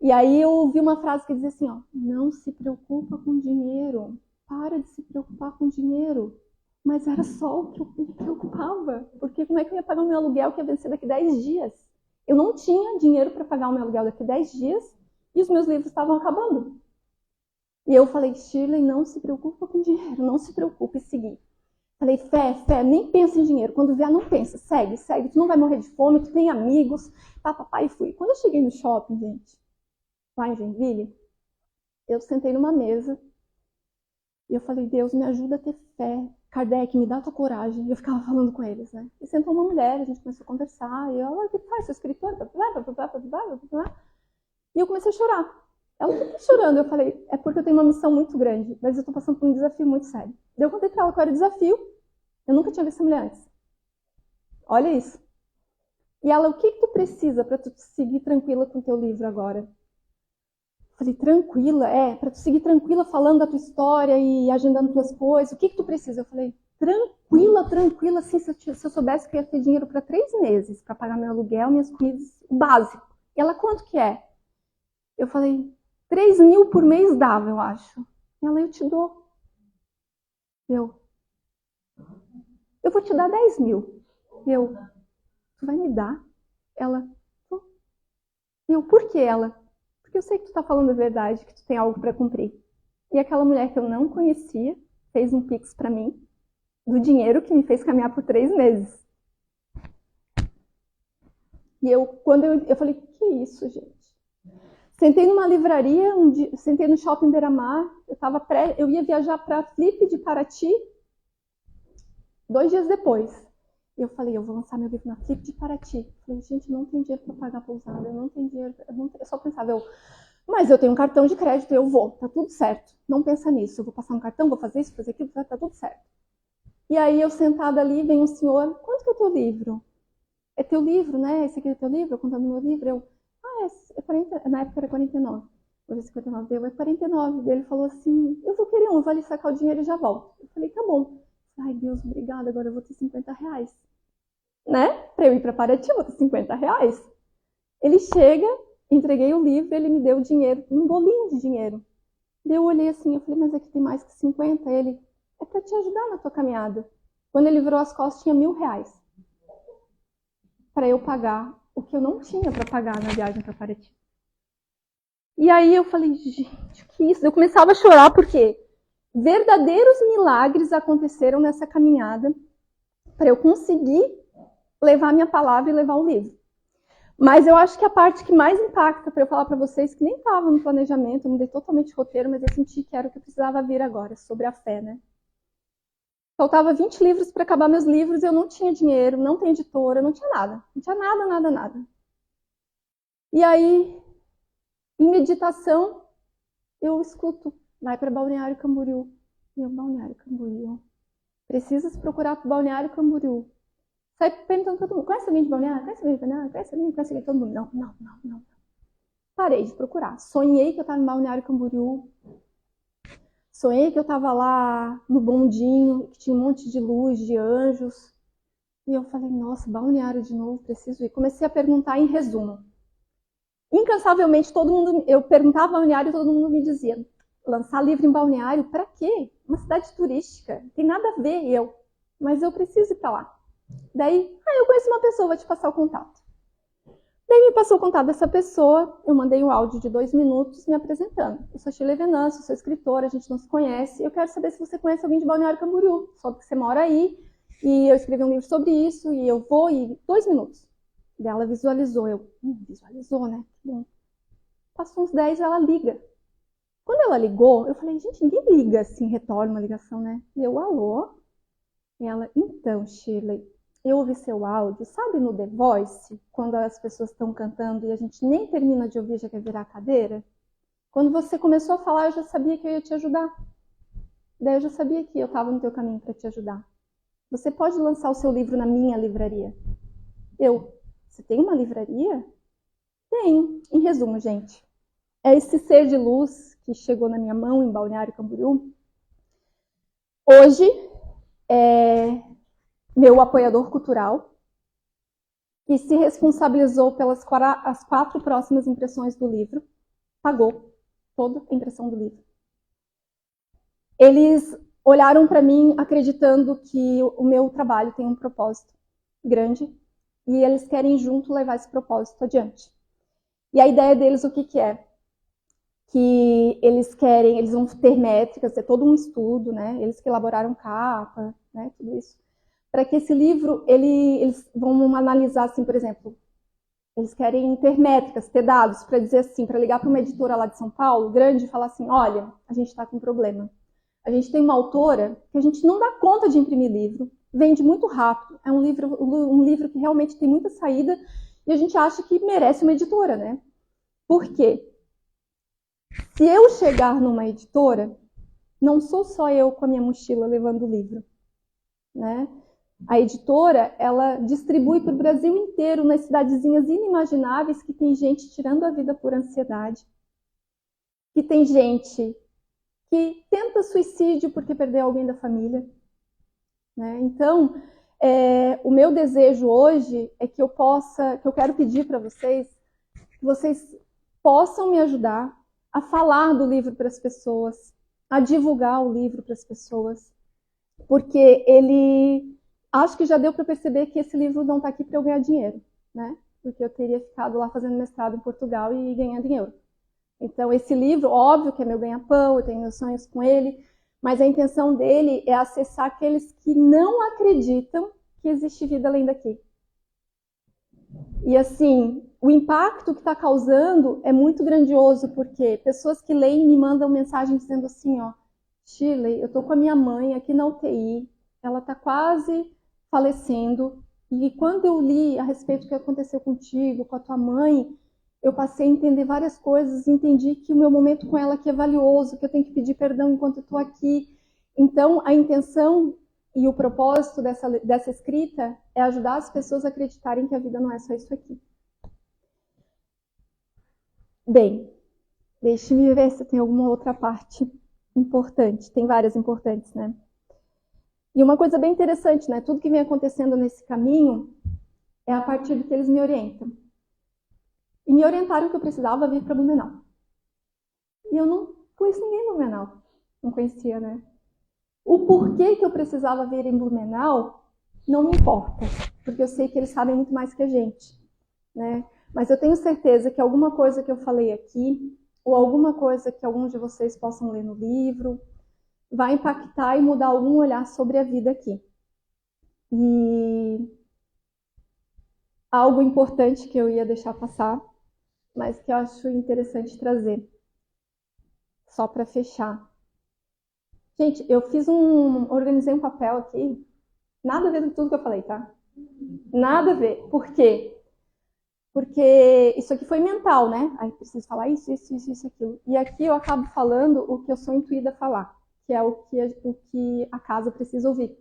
E aí eu ouvi uma frase que dizia assim, não se preocupa com dinheiro, para de se preocupar com dinheiro. Mas era só o que eu me preocupava, porque como é que eu ia pagar o meu aluguel que ia vencer daqui 10 dias? Eu não tinha dinheiro para pagar o meu aluguel daqui 10 dias e os meus livros estavam acabando. E eu falei, Shirley, não se preocupa com dinheiro, não se preocupe, e segui. Falei, fé, nem pensa em dinheiro, quando vier não pensa, segue, tu não vai morrer de fome, tu tem amigos, e fui. Quando eu cheguei no shopping, gente, lá em Joinville, eu sentei numa mesa e eu falei, Deus, me ajuda a ter fé. Kardec, me dá tua coragem. E eu ficava falando com eles, né? E sentou uma mulher, a gente começou a conversar. E eu, o que faz? Sou escritora? E eu comecei a chorar. Ela, por que chorando? Eu falei, é porque eu tenho uma missão muito grande, mas eu tô passando por um desafio muito sério. Daí eu contei pra ela qual era o desafio. Eu nunca tinha visto essa mulher antes. Olha isso. E ela, o que tu precisa pra tu seguir tranquila com o teu livro agora? Falei, tranquila, para tu seguir tranquila falando da tua história e agendando tuas coisas, o que tu precisa? Eu falei, tranquila, assim, se eu soubesse que eu ia ter dinheiro para 3 meses, para pagar meu aluguel, minhas comidas, o básico. E ela, quanto que é? Eu falei, 3 mil por mês dava, eu acho. Ela, eu te dou. Eu vou te dar 10 mil. Tu vai me dar? Ela, por que ela? Porque eu sei que tu tá falando a verdade, que tu tem algo para cumprir. E aquela mulher que eu não conhecia fez um pix para mim, do dinheiro que me fez caminhar por 3 meses. E quando eu falei, que isso, gente? Sentei numa livraria, sentei no shopping Beira-Mar, eu ia viajar para Flip de Paraty 2 dias depois. Eu falei, eu vou lançar meu livro na Flip de Paraty. Eu falei, gente, não tem dinheiro para pagar a pousada, eu não tenho dinheiro, eu só pensava, mas eu tenho um cartão de crédito, eu vou, tá tudo certo. Não pensa nisso, eu vou passar um cartão, vou fazer isso, fazer aquilo, tá tudo certo. E aí eu sentada ali, vem um senhor, quanto que é o teu livro? É teu livro, né? Esse aqui é teu livro, eu contando meu livro, é 40, na época era 49. Hoje é 59, é 49. Ele falou assim, eu vou querer vou ali sacar o dinheiro e já volto. Eu falei, tá bom. Ai, Deus, obrigada, agora eu vou ter 50 reais. Né? Pra eu ir pra Paraty, eu vou ter 50 reais. Ele chega, entreguei o livro, ele me deu o dinheiro, um bolinho de dinheiro. Daí eu olhei assim, eu falei, mas aqui tem mais que 50. Ele, é pra te ajudar na tua caminhada. Quando ele virou as costas, tinha 1.000 reais. Pra eu pagar o que eu não tinha pra pagar na viagem pra Paraty. E aí eu falei, gente, o que é isso? Eu começava a chorar porque verdadeiros milagres aconteceram nessa caminhada para eu conseguir levar minha palavra e levar o livro. Mas eu acho que a parte que mais impacta para eu falar para vocês, que nem estava no planejamento, eu mudei totalmente o roteiro, mas eu senti que era o que eu precisava vir agora, sobre a fé, né? Faltava 20 livros para acabar meus livros, eu não tinha dinheiro, não tinha editora, não tinha nada. Não tinha nada. E aí, em meditação, eu escuto, vai para Balneário Camboriú. Balneário Camboriú. Precisas procurar Balneário Camboriú. Sai perguntando para todo mundo, conhece alguém de Balneário? Conhece alguém de Balneário? Conhece alguém de todo mundo? Não. Parei de procurar. Sonhei que eu estava em Balneário Camboriú. Sonhei que eu estava lá no bondinho, que tinha um monte de luz, de anjos. E eu falei, nossa, Balneário de novo, preciso ir. Comecei a perguntar em resumo. Incansavelmente, eu perguntava Balneário e todo mundo me dizia, lançar livro em Balneário, para quê? Uma cidade turística, não tem nada a ver. Mas eu preciso ir para lá. Daí, eu conheço uma pessoa, vou te passar o contato. Daí me passou o contato dessa pessoa, eu mandei um áudio de 2 minutos me apresentando. Eu sou Shirley Venâncio, sou escritora, a gente não se conhece. Eu quero saber se você conhece alguém de Balneário Camboriú, só porque você mora aí, e eu escrevi um livro sobre isso, e eu vou, e 2 minutos. Daí ela visualizou, visualizou, né? Bom. Passou uns 10, ela liga. Quando ela ligou, eu falei, gente, ninguém liga assim, retorna uma ligação, né? E eu, alô? E ela, então, Shirley, eu ouvi seu áudio, sabe no The Voice, quando as pessoas estão cantando e a gente nem termina de ouvir, já quer virar a cadeira? Quando você começou a falar, eu já sabia que eu ia te ajudar. Daí eu já sabia que eu estava no teu caminho para te ajudar. Você pode lançar o seu livro na minha livraria? Você tem uma livraria? Tenho. Em resumo, gente, é esse ser de luz que chegou na minha mão em Balneário Camboriú. Hoje é meu apoiador cultural, que se responsabilizou pelas 4 próximas impressões do livro, pagou toda a impressão do livro. Eles olharam para mim acreditando que o meu trabalho tem um propósito grande e eles querem junto levar esse propósito adiante. E a ideia deles, o que é? Que eles vão ter métricas, é todo um estudo, né? Eles que elaboraram capa, né? Tudo isso. Para que esse livro, eles vão analisar, assim, por exemplo, eles querem ter métricas, ter dados, para dizer assim, para ligar para uma editora lá de São Paulo, grande, e falar assim, olha, a gente está com um problema. A gente tem uma autora que a gente não dá conta de imprimir livro, vende muito rápido, é um livro que realmente tem muita saída, e a gente acha que merece uma editora, né? Por quê? Se eu chegar numa editora, não sou só eu com a minha mochila levando o livro, né? A editora, ela distribui para o Brasil inteiro, nas cidadezinhas inimagináveis, que tem gente tirando a vida por ansiedade. que tem gente que tenta suicídio porque perdeu alguém da família, né? Então, o meu desejo hoje é que eu quero pedir para vocês, que vocês possam me ajudar a falar do livro para as pessoas, a divulgar o livro para as pessoas, porque acho que já deu para perceber que esse livro não está aqui para eu ganhar dinheiro, né? Porque eu teria ficado lá fazendo mestrado em Portugal e ganhando em euro. Então, esse livro, óbvio que é meu ganha-pão, eu tenho meus sonhos com ele, mas a intenção dele é acessar aqueles que não acreditam que existe vida além daqui. E assim, o impacto que está causando é muito grandioso, porque pessoas que leem me mandam mensagem dizendo assim, ó, Shirley, eu estou com a minha mãe aqui na UTI, ela está quase falecendo, e quando eu li a respeito do que aconteceu contigo, com a tua mãe, eu passei a entender várias coisas, entendi que o meu momento com ela aqui é valioso, que eu tenho que pedir perdão enquanto eu estou aqui. Então, a intenção e o propósito dessa escrita é ajudar as pessoas a acreditarem que a vida não é só isso aqui. Bem, deixe-me ver se tem alguma outra parte importante. Tem várias importantes, né? E uma coisa bem interessante, né? Tudo que vem acontecendo nesse caminho é a partir do que eles me orientam. E me orientaram que eu precisava vir para Blumenau. E eu não conheço ninguém em Blumenau. Não conhecia, né? O porquê que eu precisava vir em Blumenau não me importa, porque eu sei que eles sabem muito mais que a gente, né? Mas eu tenho certeza que alguma coisa que eu falei aqui, ou alguma coisa que alguns de vocês possam ler no livro, vai impactar e mudar algum olhar sobre a vida aqui. E algo importante que eu ia deixar passar, mas que eu acho interessante trazer, só para fechar. Gente, eu organizei um papel aqui, nada a ver com tudo que eu falei, tá? Nada a ver. Por quê? Porque isso aqui foi mental, né? Aí preciso falar isso, aquilo. E aqui eu acabo falando o que eu sou intuída a falar, que é o que a casa precisa ouvir.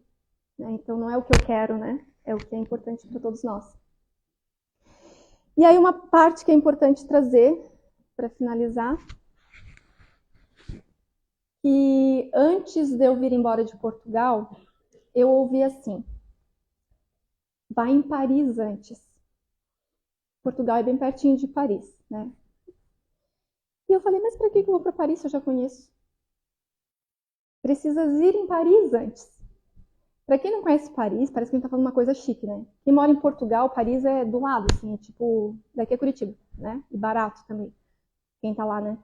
Né? Então não é o que eu quero, né? É o que é importante para todos nós. E aí uma parte que é importante trazer, para finalizar, que antes de eu vir embora de Portugal, eu ouvi assim, vai em Paris antes. Portugal é bem pertinho de Paris, né? E eu falei, mas para que eu vou para Paris se eu já conheço? Precisas ir em Paris antes. Para quem não conhece Paris, parece que a gente tá falando uma coisa chique, né? Quem mora em Portugal, Paris é do lado, assim, é tipo, daqui é Curitiba, né? E barato também, quem tá lá, né?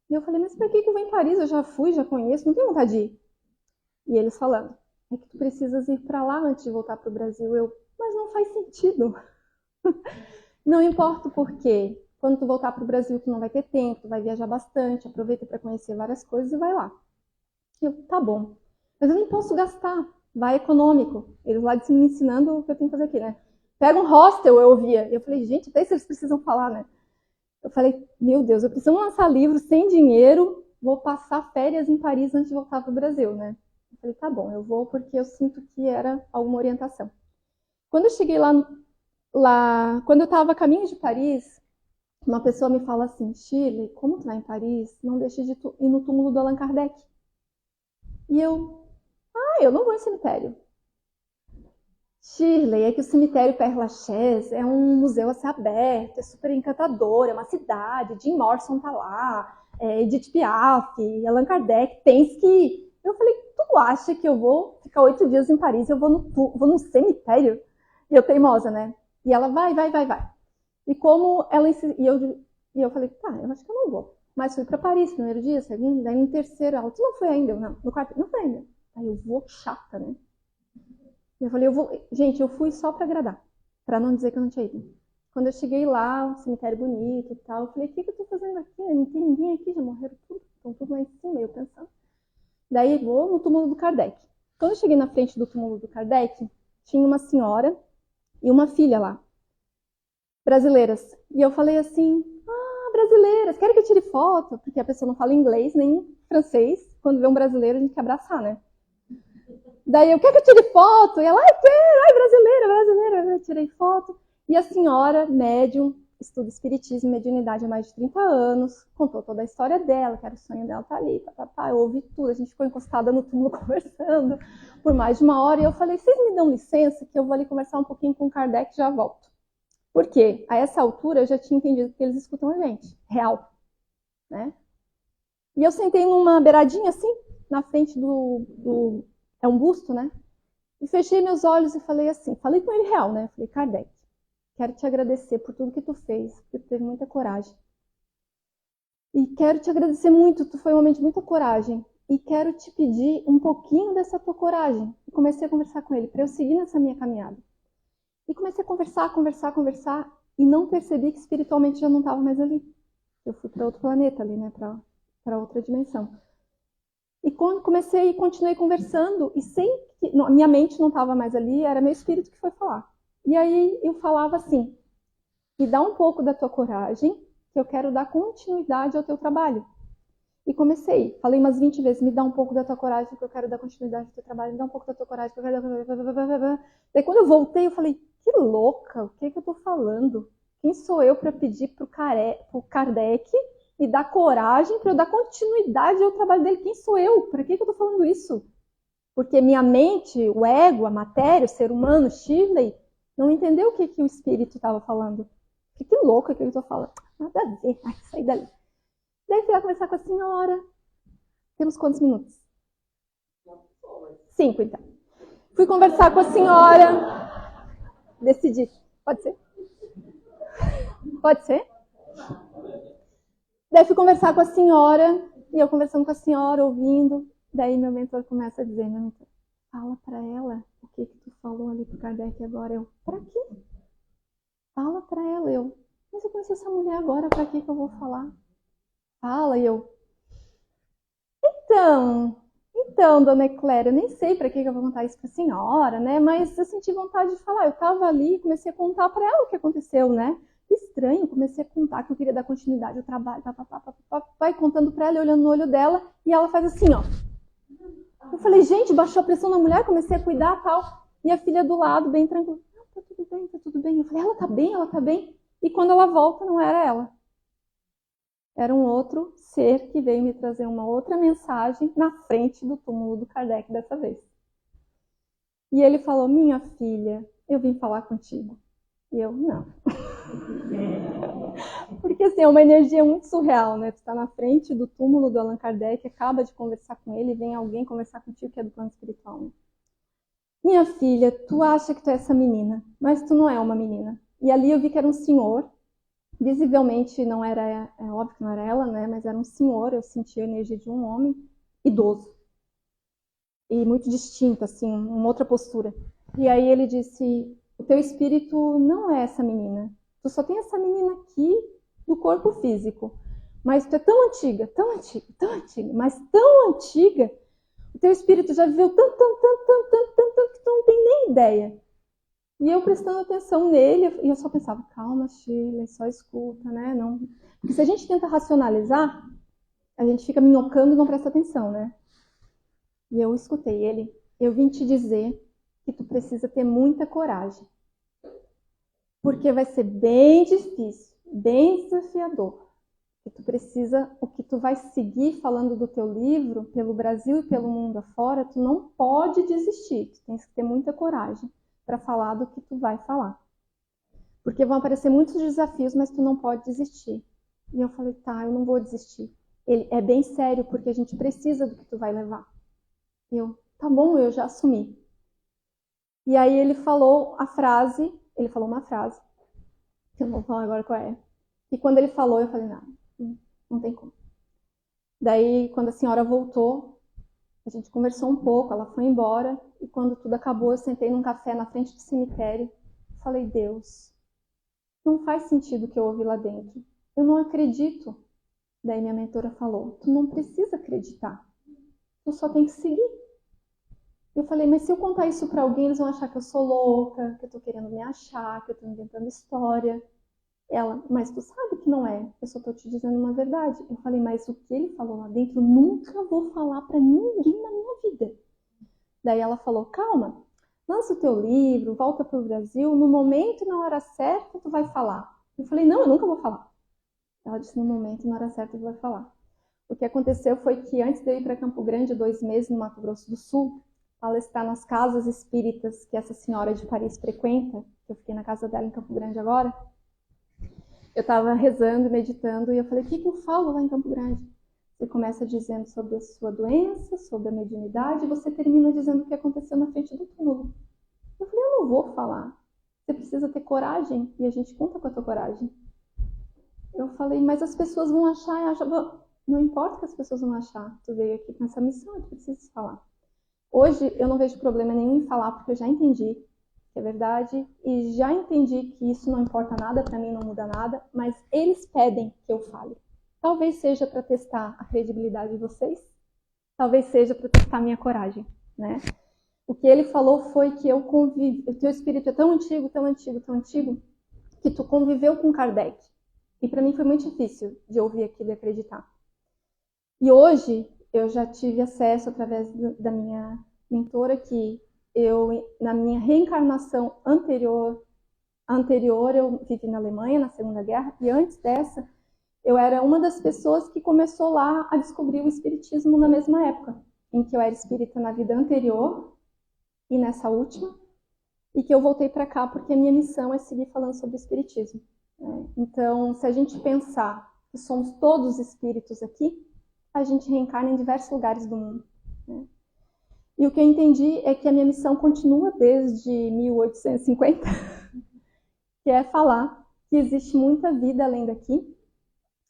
E eu falei, mas para que eu vou em Paris? Eu já fui, já conheço, não tenho vontade de ir. E eles falando, é que tu precisas ir para lá antes de voltar para o Brasil. Mas não faz sentido. Não importa o porquê. Quando tu voltar para o Brasil, tu não vai ter tempo, tu vai viajar bastante, aproveita para conhecer várias coisas e vai lá. Tá bom. Mas eu nem posso gastar. Vai econômico. Eles lá me ensinando o que eu tenho que fazer aqui, né? Pega um hostel, eu ouvia. Eu falei, gente, até isso eles precisam falar, né? Eu falei, meu Deus, eu preciso lançar livro sem dinheiro, vou passar férias em Paris antes de voltar para o Brasil, né? Eu falei, tá bom, eu vou porque eu sinto que era alguma orientação. Quando eu cheguei lá quando eu estava a caminho de Paris, uma pessoa me fala assim, Shirley, como tu vai em Paris, não deixe de ir no túmulo do Allan Kardec. E eu não vou em cemitério. Shirley, é que o cemitério Père Lachaise é um museu a céu aberto, é super encantador, é uma cidade, Jim Morrison tá lá, Edith Piaf, Allan Kardec, tens que ir. Eu falei, tu acha que eu vou ficar 8 dias em Paris e eu vou no cemitério? E eu teimosa, né? E ela, vai. E como ela e eu falei, tá, eu acho que eu não vou. Mas fui para Paris, primeiro dia, segundo, daí no terceiro, ela, tu não foi ainda? Não, no quarto, não foi ainda. Aí eu vou chata, né? Eu falei, gente, eu fui só para agradar, para não dizer que eu não tinha ido. Quando eu cheguei lá, um cemitério bonito e tal, eu falei, o que eu tô fazendo aqui? Não tem ninguém aqui, já morreram tudo, estão tudo lá em cima, eu pensando. Daí vou no túmulo do Kardec. Quando eu cheguei na frente do túmulo do Kardec, tinha uma senhora e uma filha lá, brasileiras. E eu falei assim, brasileiras, querem que eu tire foto? Porque a pessoa não fala inglês nem francês, quando vê um brasileiro a gente quer abraçar, né? Daí eu, quer que eu tire foto? E ela, quero, brasileira. Eu tirei foto. E a senhora, médium, estuda espiritismo e mediunidade há mais de 30 anos, contou toda a história dela, que era o sonho dela estar ali, eu ouvi tudo, a gente ficou encostada no túmulo conversando por mais de uma hora, e eu falei, vocês me dão licença que eu vou ali conversar um pouquinho com o Kardec e já volto. Por quê? A essa altura eu já tinha entendido que eles escutam a gente, real, né? E eu sentei numa beiradinha assim, na frente é um busto, né? E fechei meus olhos e falei assim, falei com ele real, né? Falei, Kardec, quero te agradecer por tudo que tu fez, porque tu teve muita coragem. E quero te agradecer muito, tu foi um homem de muita coragem. E quero te pedir um pouquinho dessa tua coragem. E comecei a conversar com ele, para eu seguir nessa minha caminhada. E comecei a conversar, e não percebi que espiritualmente já não estava mais ali. Eu fui para outro planeta ali, né? Para outra dimensão. E quando comecei e continuei conversando, e sem que minha mente não estava mais ali, era meu espírito que foi falar. E aí eu falava assim, me dá um pouco da tua coragem, que eu quero dar continuidade ao teu trabalho. E comecei, falei umas 20 vezes, me dá um pouco da tua coragem, que eu quero dar continuidade ao teu trabalho, me dá um pouco da tua coragem, que eu quero dar... Daí quando eu voltei, eu falei, que louca, o que eu tô falando? Quem sou eu para pedir pro Kardec me dar coragem para eu dar continuidade ao trabalho dele? Quem sou eu? Para que eu tô falando isso? Porque minha mente, o ego, a matéria, o ser humano, Shirley, não entendeu o que o espírito estava falando. Que louca que eu estou falando. Nada a ver. Ai, saí dali. Daí fui lá conversar com a senhora. Temos quantos minutos? 5, então. Fui conversar com a senhora. Decidi. Pode ser? Pode ser? Daí fui conversar com a senhora. E eu conversando com a senhora, ouvindo. Daí meu mentor começa a dizer, meu mentor, fala pra ela o que tu falou ali pro Kardec agora. Eu, pra quê? Fala pra ela. Eu, mas eu conheci essa mulher agora, pra que eu vou falar? Fala. E eu, então, dona Ecléria, eu nem sei pra que eu vou contar isso pra senhora, né? Mas eu senti vontade de falar. Eu tava ali e comecei a contar pra ela o que aconteceu, né? Estranho, comecei a contar que eu queria dar continuidade ao trabalho, vai contando pra ela, olhando no olho dela, e ela faz assim, ó. Eu falei, gente, baixou a pressão na mulher, comecei a cuidar e tal. E a filha do lado, bem tranquila, tá tudo bem. Eu falei, ela tá bem. E quando ela volta, não era ela. Era um outro ser que veio me trazer uma outra mensagem na frente do túmulo do Kardec dessa vez. E ele falou, minha filha, eu vim falar contigo. E eu, não. Porque assim, é uma energia muito surreal, né? Tu tá na frente do túmulo do Allan Kardec, acaba de conversar com ele, vem alguém conversar contigo que é do plano espiritual. Né? Minha filha, tu acha que tu é essa menina, mas tu não é uma menina. E ali eu vi que era um senhor, visivelmente não era, é óbvio que não era ela, né? Mas era um senhor, eu senti a energia de um homem idoso. E muito distinto, assim, uma outra postura. E aí ele disse, o teu espírito não é essa menina. Tu só tem essa menina aqui do corpo físico. Mas tu é tão antiga, mas tão antiga, o teu espírito já viveu tanto, que tu não tem nem ideia. E eu prestando atenção nele, e eu só pensava, calma, Sheila, só escuta, né? Não... Porque se a gente tenta racionalizar, a gente fica minhocando e não presta atenção, né? E eu escutei ele, eu vim te dizer que tu precisa ter muita coragem. Porque vai ser bem difícil, bem desafiador. Que tu precisa, o que tu vai seguir falando do teu livro, pelo Brasil e pelo mundo afora, tu não pode desistir. Tu tens que ter muita coragem para falar do que tu vai falar. Porque vão aparecer muitos desafios, mas tu não pode desistir. E eu falei, tá, eu não vou desistir. Ele é bem sério, porque a gente precisa do que tu vai levar. E eu, tá bom, eu já assumi. E aí ele falou uma frase, que eu não vou falar agora qual é. E quando ele falou, eu falei, não tem como. Daí, quando a senhora voltou, a gente conversou um pouco, ela foi embora, e quando tudo acabou, eu sentei num café na frente do cemitério, falei, Deus, não faz sentido o que eu ouvi lá dentro. Eu não acredito. Daí minha mentora falou, tu não precisa acreditar, tu só tem que seguir. Eu falei, mas se eu contar isso pra alguém, eles vão achar que eu sou louca, que eu tô querendo me achar, que eu tô inventando história. Ela, mas tu sabe que não é, eu só tô te dizendo uma verdade. Eu falei, mas o que ele falou lá dentro, eu nunca vou falar pra ninguém na minha vida. Daí ela falou, calma, lança o teu livro, volta pro Brasil, no momento e na hora certa tu vai falar. Eu falei, não, eu nunca vou falar. Ela disse, no momento, na hora certa, vai falar. O que aconteceu foi que antes de eu ir para Campo Grande, 2 meses no Mato Grosso do Sul, palestrar nas casas espíritas que essa senhora de Paris frequenta, que eu fiquei na casa dela em Campo Grande agora, eu estava rezando, meditando, e eu falei, o que eu falo lá em Campo Grande? Você começa dizendo sobre a sua doença, sobre a mediunidade, e você termina dizendo o que aconteceu na frente do túmulo. Eu falei, eu não vou falar. Você precisa ter coragem, e a gente conta com a tua coragem. Eu falei, mas as pessoas vão achar, não importa o que as pessoas vão achar, tu veio aqui com essa missão, tu precisa falar. Hoje eu não vejo problema nenhum em falar, porque eu já entendi que é verdade, e já entendi que isso não importa nada, para mim não muda nada, mas eles pedem que eu fale. Talvez seja para testar a credibilidade de vocês, talvez seja para testar a minha coragem, né? O que ele falou foi que o teu espírito é tão antigo, tão antigo, tão antigo, que tu conviveu com Kardec. E para mim foi muito difícil de ouvir aquilo e acreditar. E hoje eu já tive acesso, através da minha mentora, que na minha reencarnação anterior eu vivi na Alemanha, na Segunda Guerra, e antes dessa, eu era uma das pessoas que começou lá a descobrir o espiritismo na mesma época, em que eu era espírita na vida anterior e nessa última, e que eu voltei para cá porque a minha missão é seguir falando sobre o espiritismo. Então, se a gente pensar que somos todos espíritos aqui, a gente reencarna em diversos lugares do mundo. E o que eu entendi é que a minha missão continua desde 1850, que é falar que existe muita vida além daqui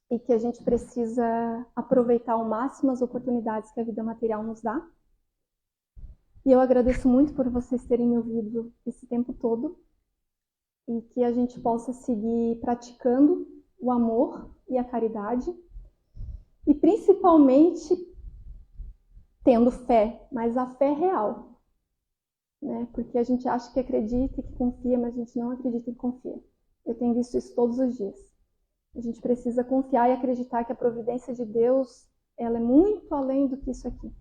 e que a gente precisa aproveitar ao máximo as oportunidades que a vida material nos dá. E eu agradeço muito por vocês terem me ouvido esse tempo todo e que a gente possa seguir praticando o amor e a caridade e principalmente tendo fé, mas a fé real, né? Porque a gente acha que acredita e que confia, mas a gente não acredita e confia. Eu tenho visto isso todos os dias. A gente precisa confiar e acreditar que a providência de Deus, ela é muito além do que isso aqui.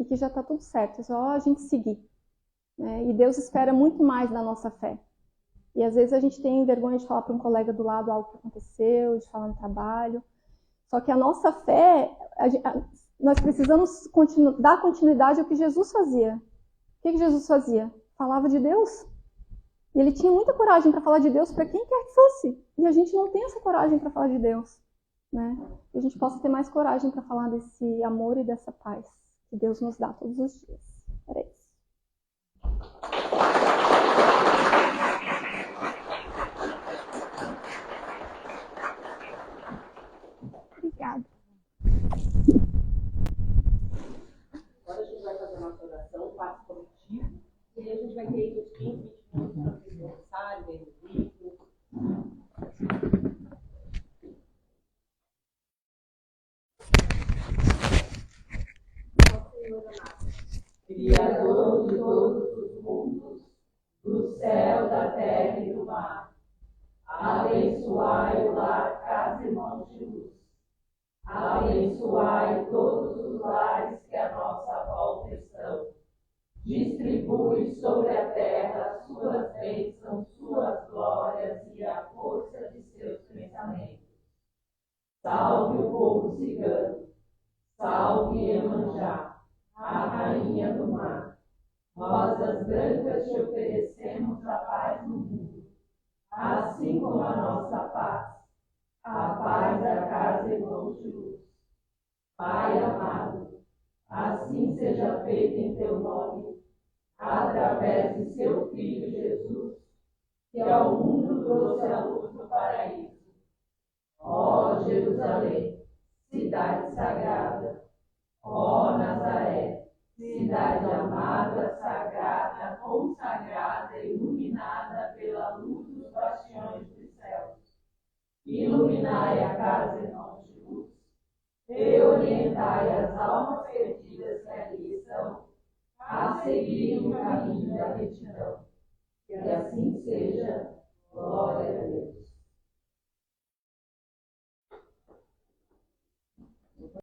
E que já está tudo certo, é só a gente seguir. Né? E Deus espera muito mais da nossa fé. E às vezes a gente tem vergonha de falar para um colega do lado algo que aconteceu, de falar no trabalho. Só que a nossa fé, nós precisamos dar continuidade ao que Jesus fazia. O que Jesus fazia? Falava de Deus. E ele tinha muita coragem para falar de Deus para quem quer que fosse. E a gente não tem essa coragem para falar de Deus. Né? Que a gente possa ter mais coragem para falar desse amor e dessa paz que Deus nos dá todos os dias. Era isso. Obrigada. Agora a gente vai fazer uma oração, um passo coletivo, e aí a gente vai ter uns 15, 20 minutos para vocês conversarem, lerem o livro. Senhor amado, Criador de todos os mundos, do céu, da terra e do mar, abençoai o lar Casa Irmãos de Luz. Abençoai todos os lares que à nossa volta estão. Distribui sobre a terra suas bênçãos, suas glórias e a força de seus pensamentos. Salve o povo cigano, salve Iemanjá, a rainha do mar. Rosas brancas te oferecemos a paz no mundo, assim como a nossa paz, a paz da Casa Irmãos de Luz. Pai amado, assim seja feito em teu nome, através de seu Filho Jesus, que ao mundo trouxe a luz do paraíso. Ó Jerusalém, cidade sagrada, ó Nazaré, cidade amada, sagrada, consagrada, iluminada pela luz dos bastiões dos céus. Iluminai a Casa Irmãos de Luz, e orientai as almas perdidas que ali estão, a seguir o caminho da retidão. Que assim seja,